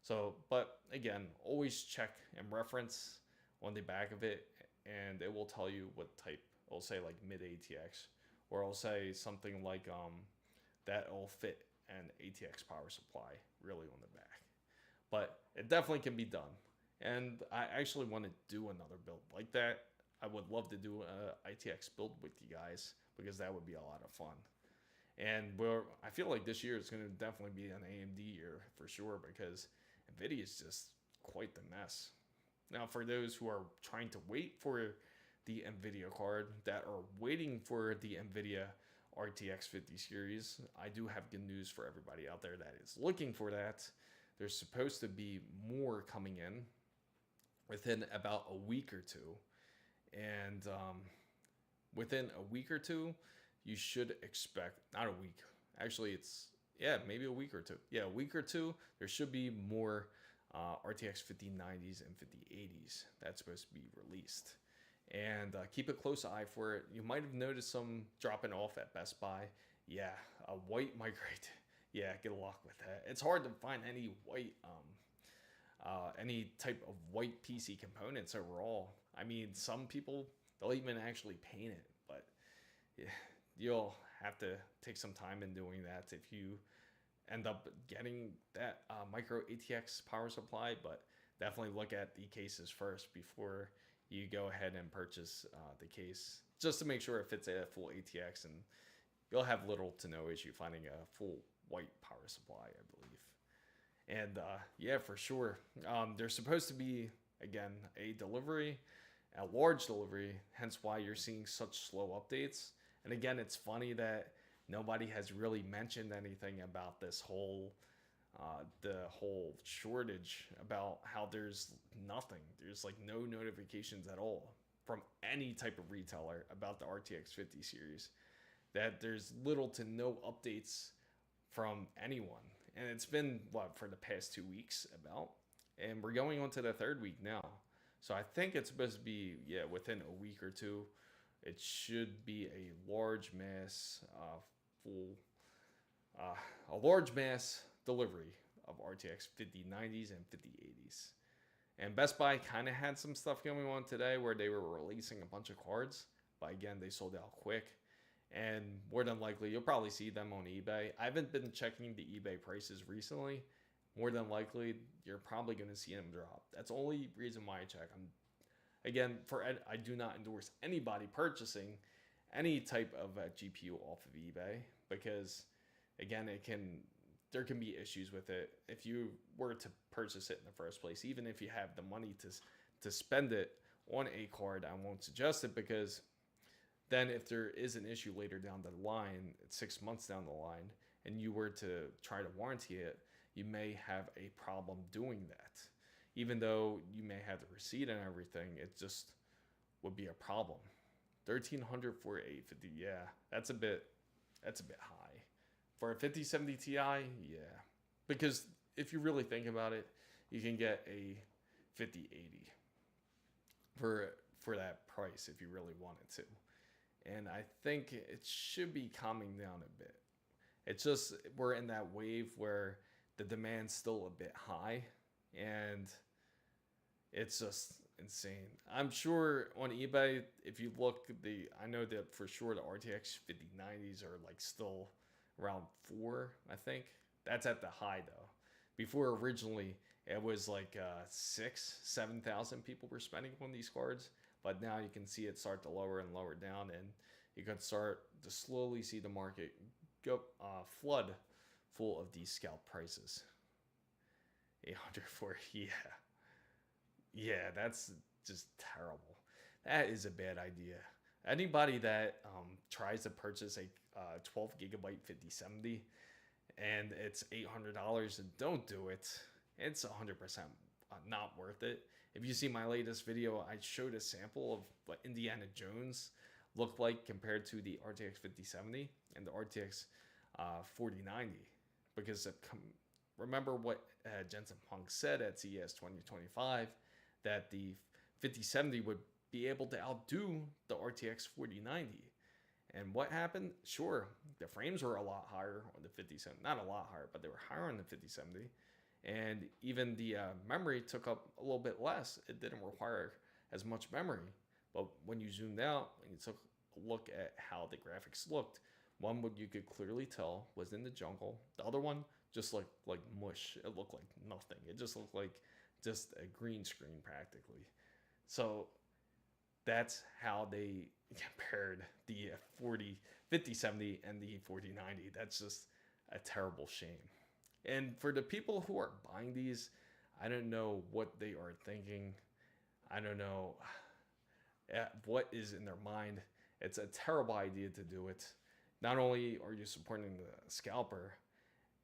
So, but again, always check and reference on the back of it, and it will tell you what type. It'll say like mid ATX, or it'll say something like that will fit an ATX power supply really on the back. But it definitely can be done, and I actually want to do another build like that. I would love to do a ITX build with you guys because that would be a lot of fun. And I feel like this year is going to definitely be an AMD year for sure because NVIDIA is just quite the mess. Now, for those who are trying to wait for the NVIDIA card, that are waiting for the NVIDIA RTX 50 series, I do have good news for everybody out there that is looking for that. There's supposed to be more coming in within about a week or two. And within a week or two, you should expect, not a week, actually maybe a week or two. Yeah, a week or two, there should be more RTX 5090s and 5080s that's supposed to be released. And keep a close eye for it. You might have noticed some dropping off at Best Buy. Yeah, a white migrate. Yeah, get a lock with that. It's hard to find any white, any type of white PC components overall. I mean, some people, they'll even actually paint it, but yeah, you'll have to take some time in doing that if you end up getting that micro ATX power supply. But definitely look at the cases first before you go ahead and purchase the case, just to make sure it fits a full ATX, and you'll have little to no issue finding a full white power supply, I believe. And yeah, for sure. There's supposed to be, again, a large delivery, hence why you're seeing such slow updates. And again, it's funny that nobody has really mentioned anything about this whole, the whole shortage, about how there's nothing. There's like no notifications at all from any type of retailer about the RTX 50 series. That there's little to no updates from anyone. And it's been, for the past 2 weeks about? And we're going on to the third week now. So I think it's supposed to be, within a week or two, it should be a large mass, a large mass delivery of RTX 5090s and 5080s. And Best Buy kind of had some stuff going on today where they were releasing a bunch of cards, but again, they sold out quick. And more than likely, you'll probably see them on eBay. I haven't been checking the eBay prices recently. More than likely, you're probably going to see them drop. That's the only reason why I check. I do not endorse anybody purchasing any type of GPU off of eBay because, again, there can be issues with it if you were to purchase it in the first place. Even if you have the money to spend it on a card, I won't suggest it because then if there is an issue later down the line, 6 months down the line, and you were to try to warranty it, you may have a problem doing that. Even though you may have the receipt and everything, it just would be a problem. 1,300 for 850, yeah, that's a bit high. For a 5070 Ti, yeah. Because if you really think about it, you can get a 5080 for that price if you really wanted to. And I think it should be calming down a bit. It's just we're in that wave where the demand's still a bit high, and it's just insane. I'm sure on eBay, if you look, I know that for sure the RTX 5090s are like still around 4, I think. That's at the high though. Before originally it was like 7,000 people were spending on these cards. But now you can see it start to lower and lower down, and you can start to slowly see the market go flood full of these scalp prices. 800 for, yeah, that's just terrible. That is a bad idea. Anybody that tries to purchase a 12 gigabyte 5070 and it's $800, and don't do it. It's 100% not worth it. If you see my latest video, I showed a sample of what Indiana Jones looked like compared to the RTX 5070 and the RTX 4090, because remember what Jensen Huang said at CES 2025, that the 5070 would be able to outdo the RTX 4090. And what happened? Sure, the frames were a lot higher on the 5070. Not a lot higher, but they were higher on the 5070. And even the memory took up a little bit less. It didn't require as much memory. But when you zoomed out and you took a look at how the graphics looked, one what you could clearly tell was in the jungle. The other one just looked like mush. It looked like nothing. It just looked like just a green screen practically. So that's how they compared the 5070 and the 4090. That's just a terrible shame. And for the people who are buying these, I don't know what they are thinking. I don't know what is in their mind. It's a terrible idea to do it. Not only are you supporting the scalper,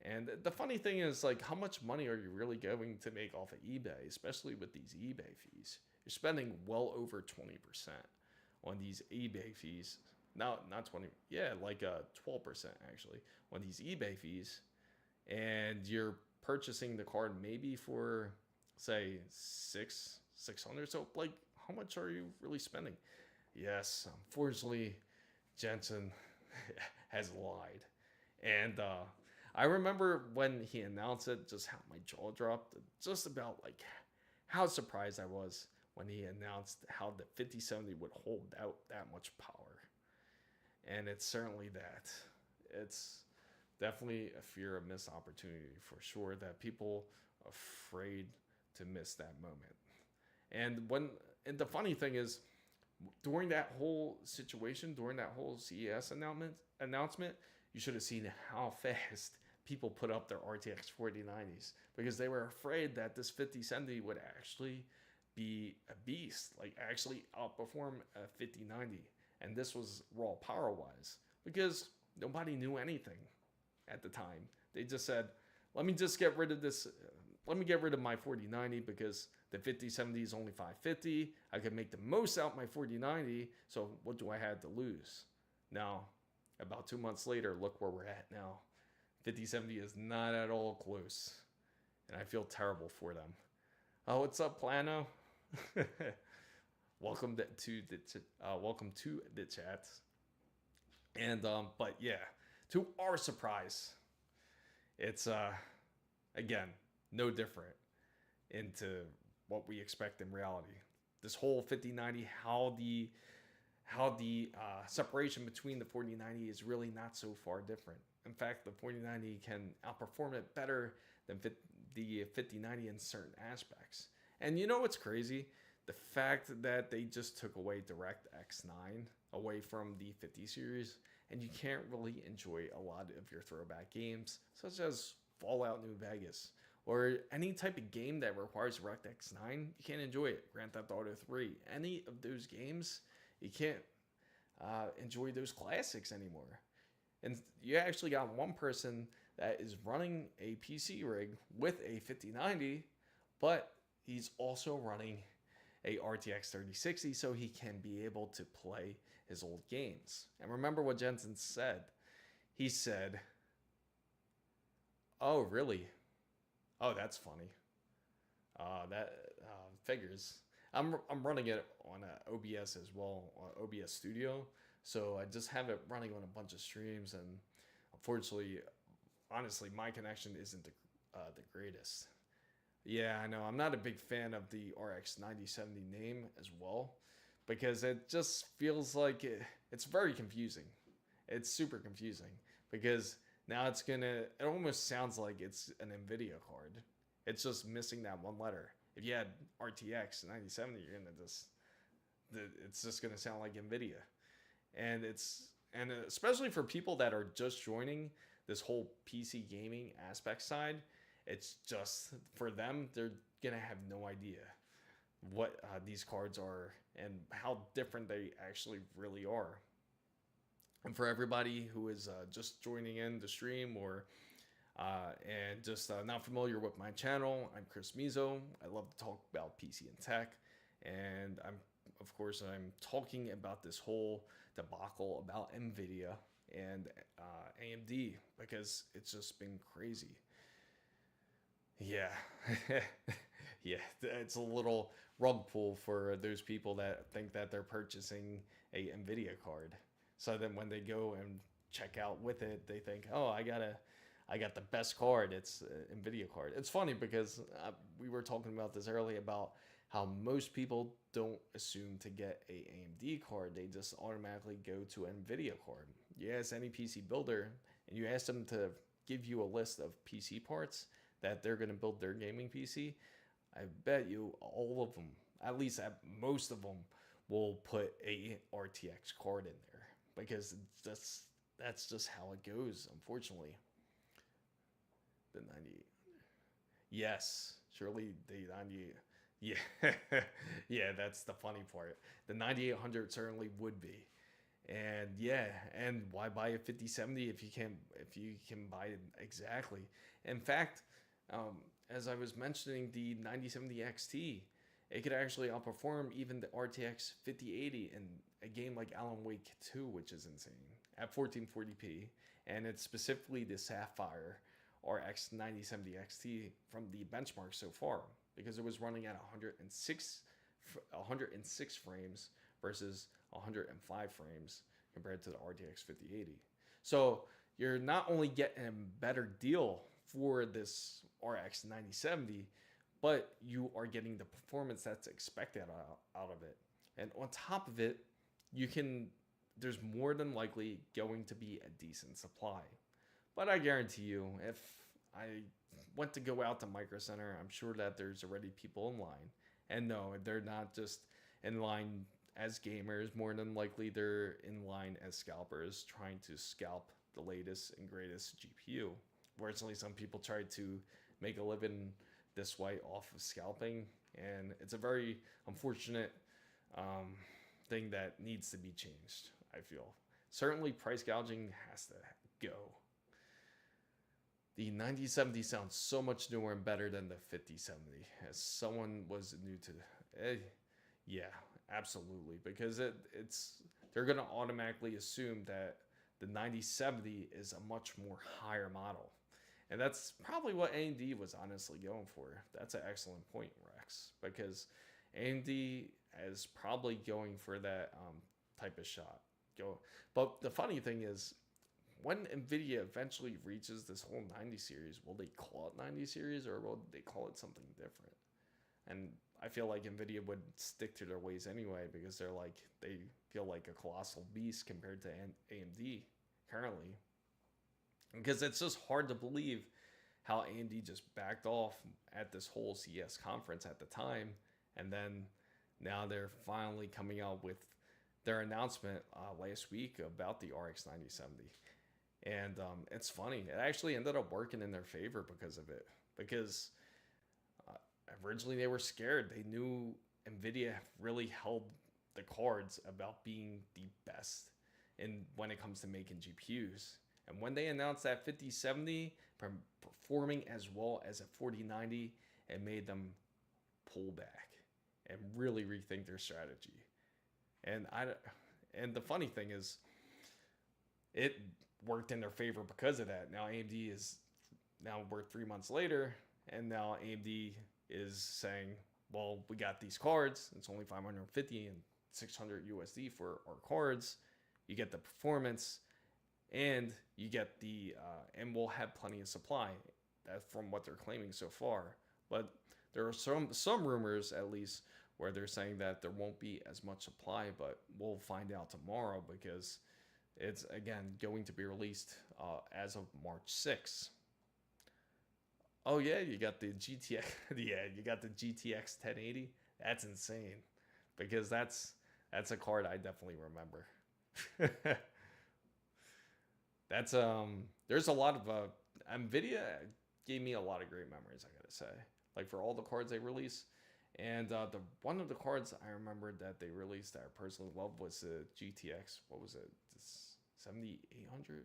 and the funny thing is, like, how much money are you really going to make off of eBay, especially with these eBay fees? You're spending well over 20% on these eBay fees. Not 20, yeah, like 12% actually on these eBay fees. And you're purchasing the card maybe for, say, 600. So, like, how much are you really spending? Yes, unfortunately, Jensen has lied. And I remember when he announced it, just how my jaw dropped, just about like how surprised I was when he announced how the 5070 would hold out that much power. And it's certainly that. It's definitely a fear of missed opportunity for sure, that people are afraid to miss that moment. And the funny thing is, during that whole situation, during that whole CES announcement, you should have seen how fast people put up their RTX 4090s, because they were afraid that this 5070 would actually be a beast, like actually outperform a 5090. And this was raw power wise, because nobody knew anything at the time. They just said, let me just get rid of this. Let me get rid of my 4090 because the 5070 is only 550. I could make the most out my 4090. So what do I have to lose? Now, about 2 months later, look where we're at now. 5070 is not at all close. And I feel terrible for them. Oh, what's up, Plano? Welcome to the chat. And but yeah, to our surprise, it's again no different into what we expect in reality. This whole 5090, how the separation between the 4090 is really not so far different. In fact, the 4090 can outperform it better than the 5090 in certain aspects. And you know what's crazy? The fact that they just took away DirectX 9 away from the 50 series, and you can't really enjoy a lot of your throwback games, such as Fallout New Vegas, or any type of game that requires DirectX 9, you can't enjoy it. Grand Theft Auto 3, any of those games, you can't enjoy those classics anymore. And you actually got one person that is running a PC rig with a 5090, but he's also running a RTX 3060 so he can be able to play his old games. And remember what Jensen said. He said, "Oh, really? Oh, that's funny. That figures. I'm running it on OBS as well, OBS Studio. So I just have it running on a bunch of streams, and unfortunately, honestly, my connection isn't the greatest. Yeah, I know. I'm not a big fan of the RX 9070 name as well, because it just feels like it's very confusing. It's super confusing because now it almost sounds like it's an NVIDIA card. It's just missing that one letter. If you had RTX 9070, it's just gonna sound like NVIDIA. And especially for people that are just joining this whole PC gaming aspect side, it's just, for them, they're gonna have no idea what these cards are and how different they actually really are. And for everybody who is just joining in the stream or and just not familiar with my channel, I'm Chris Mizo. I love to talk about PC and tech, and I'm talking about this whole debacle about NVIDIA and AMD because it's just been crazy. Yeah. Yeah, it's a little rug pull for those people that think that they're purchasing a NVIDIA card. So then when they go and check out with it, they think, "Oh, I got the best card. It's an NVIDIA card." It's funny because we were talking about this earlier about how most people don't assume to get a AMD card. They just automatically go to an NVIDIA card. You ask any PC builder and you ask them to give you a list of PC parts that they're going to build their gaming PC, I bet you all of them, at least most of them, will put a RTX card in there because that's just how it goes, unfortunately. The 98. Yes, surely the 98. Yeah, yeah, that's the funny part. The 9800 certainly would be. And yeah, and why buy a 5070 if you can buy it exactly? In fact, as I was mentioning, the 9070 XT, it could actually outperform even the RTX 5080 in a game like Alan Wake 2, which is insane, at 1440p. And it's specifically the Sapphire RX 9070 XT from the benchmark so far, because it was running at 106 frames versus 105 frames compared to the RTX 5080. So you're not only getting a better deal for this RX 9070, but you are getting the performance that's expected out of it. And on top of it, there's more than likely going to be a decent supply. But I guarantee you, if I went to go out to Micro Center, I'm sure that there's already people in line. And no, they're not just in line as gamers. More than likely, they're in line as scalpers trying to scalp the latest and greatest GPU. Fortunately, some people try to make a living this way off of scalping, and it's a very unfortunate thing that needs to be changed, I feel. Certainly, price gouging has to go. The 9070 sounds so much newer and better than the 5070. As someone was new to yeah, absolutely, because they're going to automatically assume that the 9070 is a much more higher model. And that's probably what AMD was honestly going for. That's an excellent point, Rex, because AMD is probably going for that type of shot. But the funny thing is, when NVIDIA eventually reaches this whole 90 series, will they call it 90 series or will they call it something different? And I feel like NVIDIA would stick to their ways anyway, because they feel like a colossal beast compared to AMD currently. Because it's just hard to believe how AMD just backed off at this whole CES conference at the time. And then now they're finally coming out with their announcement last week about the RX 9070. And it's funny. It actually ended up working in their favor because of it. Because originally they were scared. They knew NVIDIA really held the cards about being the best when it comes to making GPUs. And when they announced that 5070 performing as well as a 4090, it made them pull back and really rethink their strategy. And the funny thing is, it worked in their favor because of that. Now AMD is we're 3 months later, and now AMD is saying, well, we got these cards. It's only 550 and 600 USD for our cards. You get the performance, and you get and we'll have plenty of supply. That's from what they're claiming so far. But there are some rumors, at least, where they're saying that there won't be as much supply, but we'll find out tomorrow, because it's, again, going to be released as of March 6th. Oh yeah, you got the GTX. Yeah, you got the GTX 1080. That's insane, because that's a card I definitely remember. That's there's a lot of NVIDIA gave me a lot of great memories, I gotta say. Like, for all the cards they release, and one of the cards I remember that they released that I personally loved was the GTX. What was it? 7800.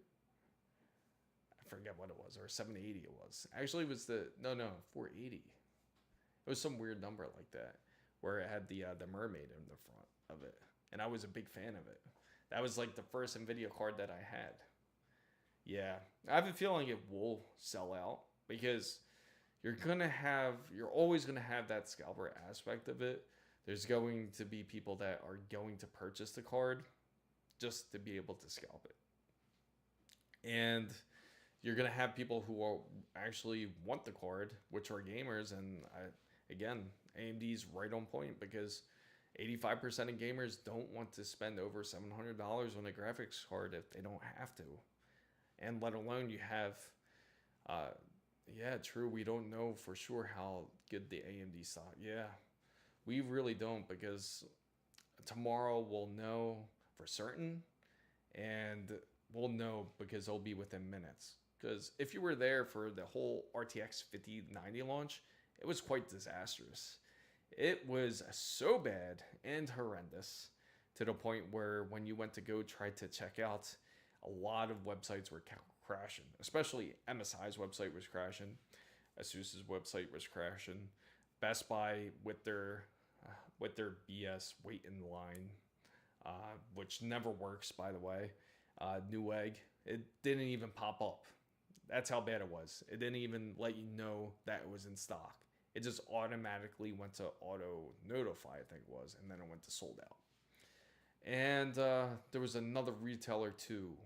I forget what it was, or 780 it was. Actually, it was 480. It was some weird number like that, where it had the mermaid in the front of it, and I was a big fan of it. That was like the first NVIDIA card that I had. Yeah, I have a feeling it will sell out, because you're always gonna have that scalper aspect of it. There's going to be people that are going to purchase the card just to be able to scalp it. And you're going to have people who will actually want the card, which are gamers. And again, AMD's right on point because 85% of gamers don't want to spend over $700 on a graphics card if they don't have to. And let alone you have, yeah, true, we don't know for sure how good the AMD stock. Yeah, we really don't, because tomorrow we'll know for certain, and we'll know because it'll be within minutes. Because if you were there for the whole RTX 5090 launch, it was quite disastrous. It was so bad and horrendous to the point where when you went to go try to check out, a lot of websites were crashing. Especially MSI's website was crashing. ASUS's website was crashing. Best Buy with their BS wait in line, which never works, by the way. Newegg, it didn't even pop up. That's how bad it was. It didn't even let you know that it was in stock. It just automatically went to auto notify, I think it was, and then it went to sold out. And there was another retailer too,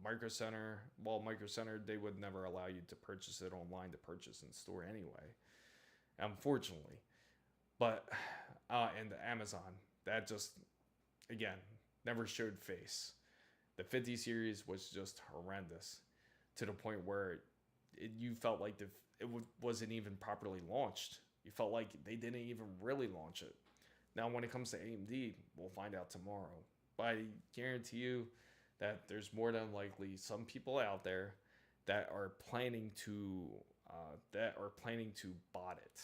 Micro Center. Well, Micro Center, they would never allow you to purchase it online, to purchase in store anyway, unfortunately. But and Amazon, that just, again, never showed face. The 50 series was just horrendous to the point where you felt like it wasn't even properly launched. You felt like they didn't even really launch it. Now, when it comes to AMD, we'll find out tomorrow. But I guarantee you that there's more than likely some people out there that are planning to bot it,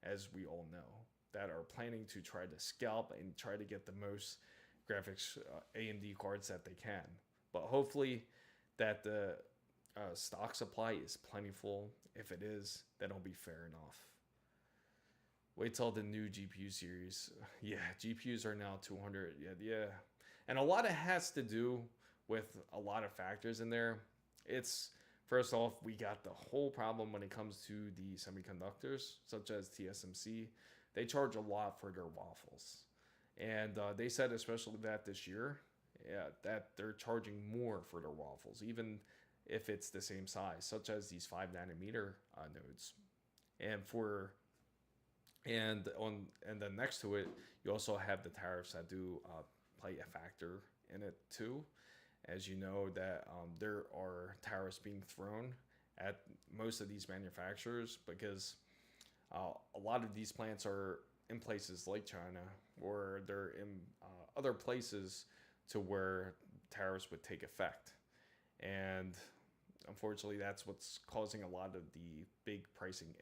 as we all know, that are planning to try to scalp and try to get the most graphics AMD cards that they can. But hopefully that the stock supply is plentiful. If it is, then it'll be fair enough. Wait till the new GPU series. Yeah, GPUs are now 200. Yeah. And a lot of it has to do with a lot of factors in there. It's, first off, we got the whole problem when it comes to the semiconductors, such as TSMC. They charge a lot for their waffles. And they said especially that this year, that they're charging more for their waffles, even if it's the same size, such as these 5 nanometer nodes. And then next to it, you also have the tariffs that do play a factor in it too. As you know, that there are tariffs being thrown at most of these manufacturers because a lot of these plants are in places like China, or they're in other places to where tariffs would take effect. And unfortunately, that's what's causing a lot of the big pricing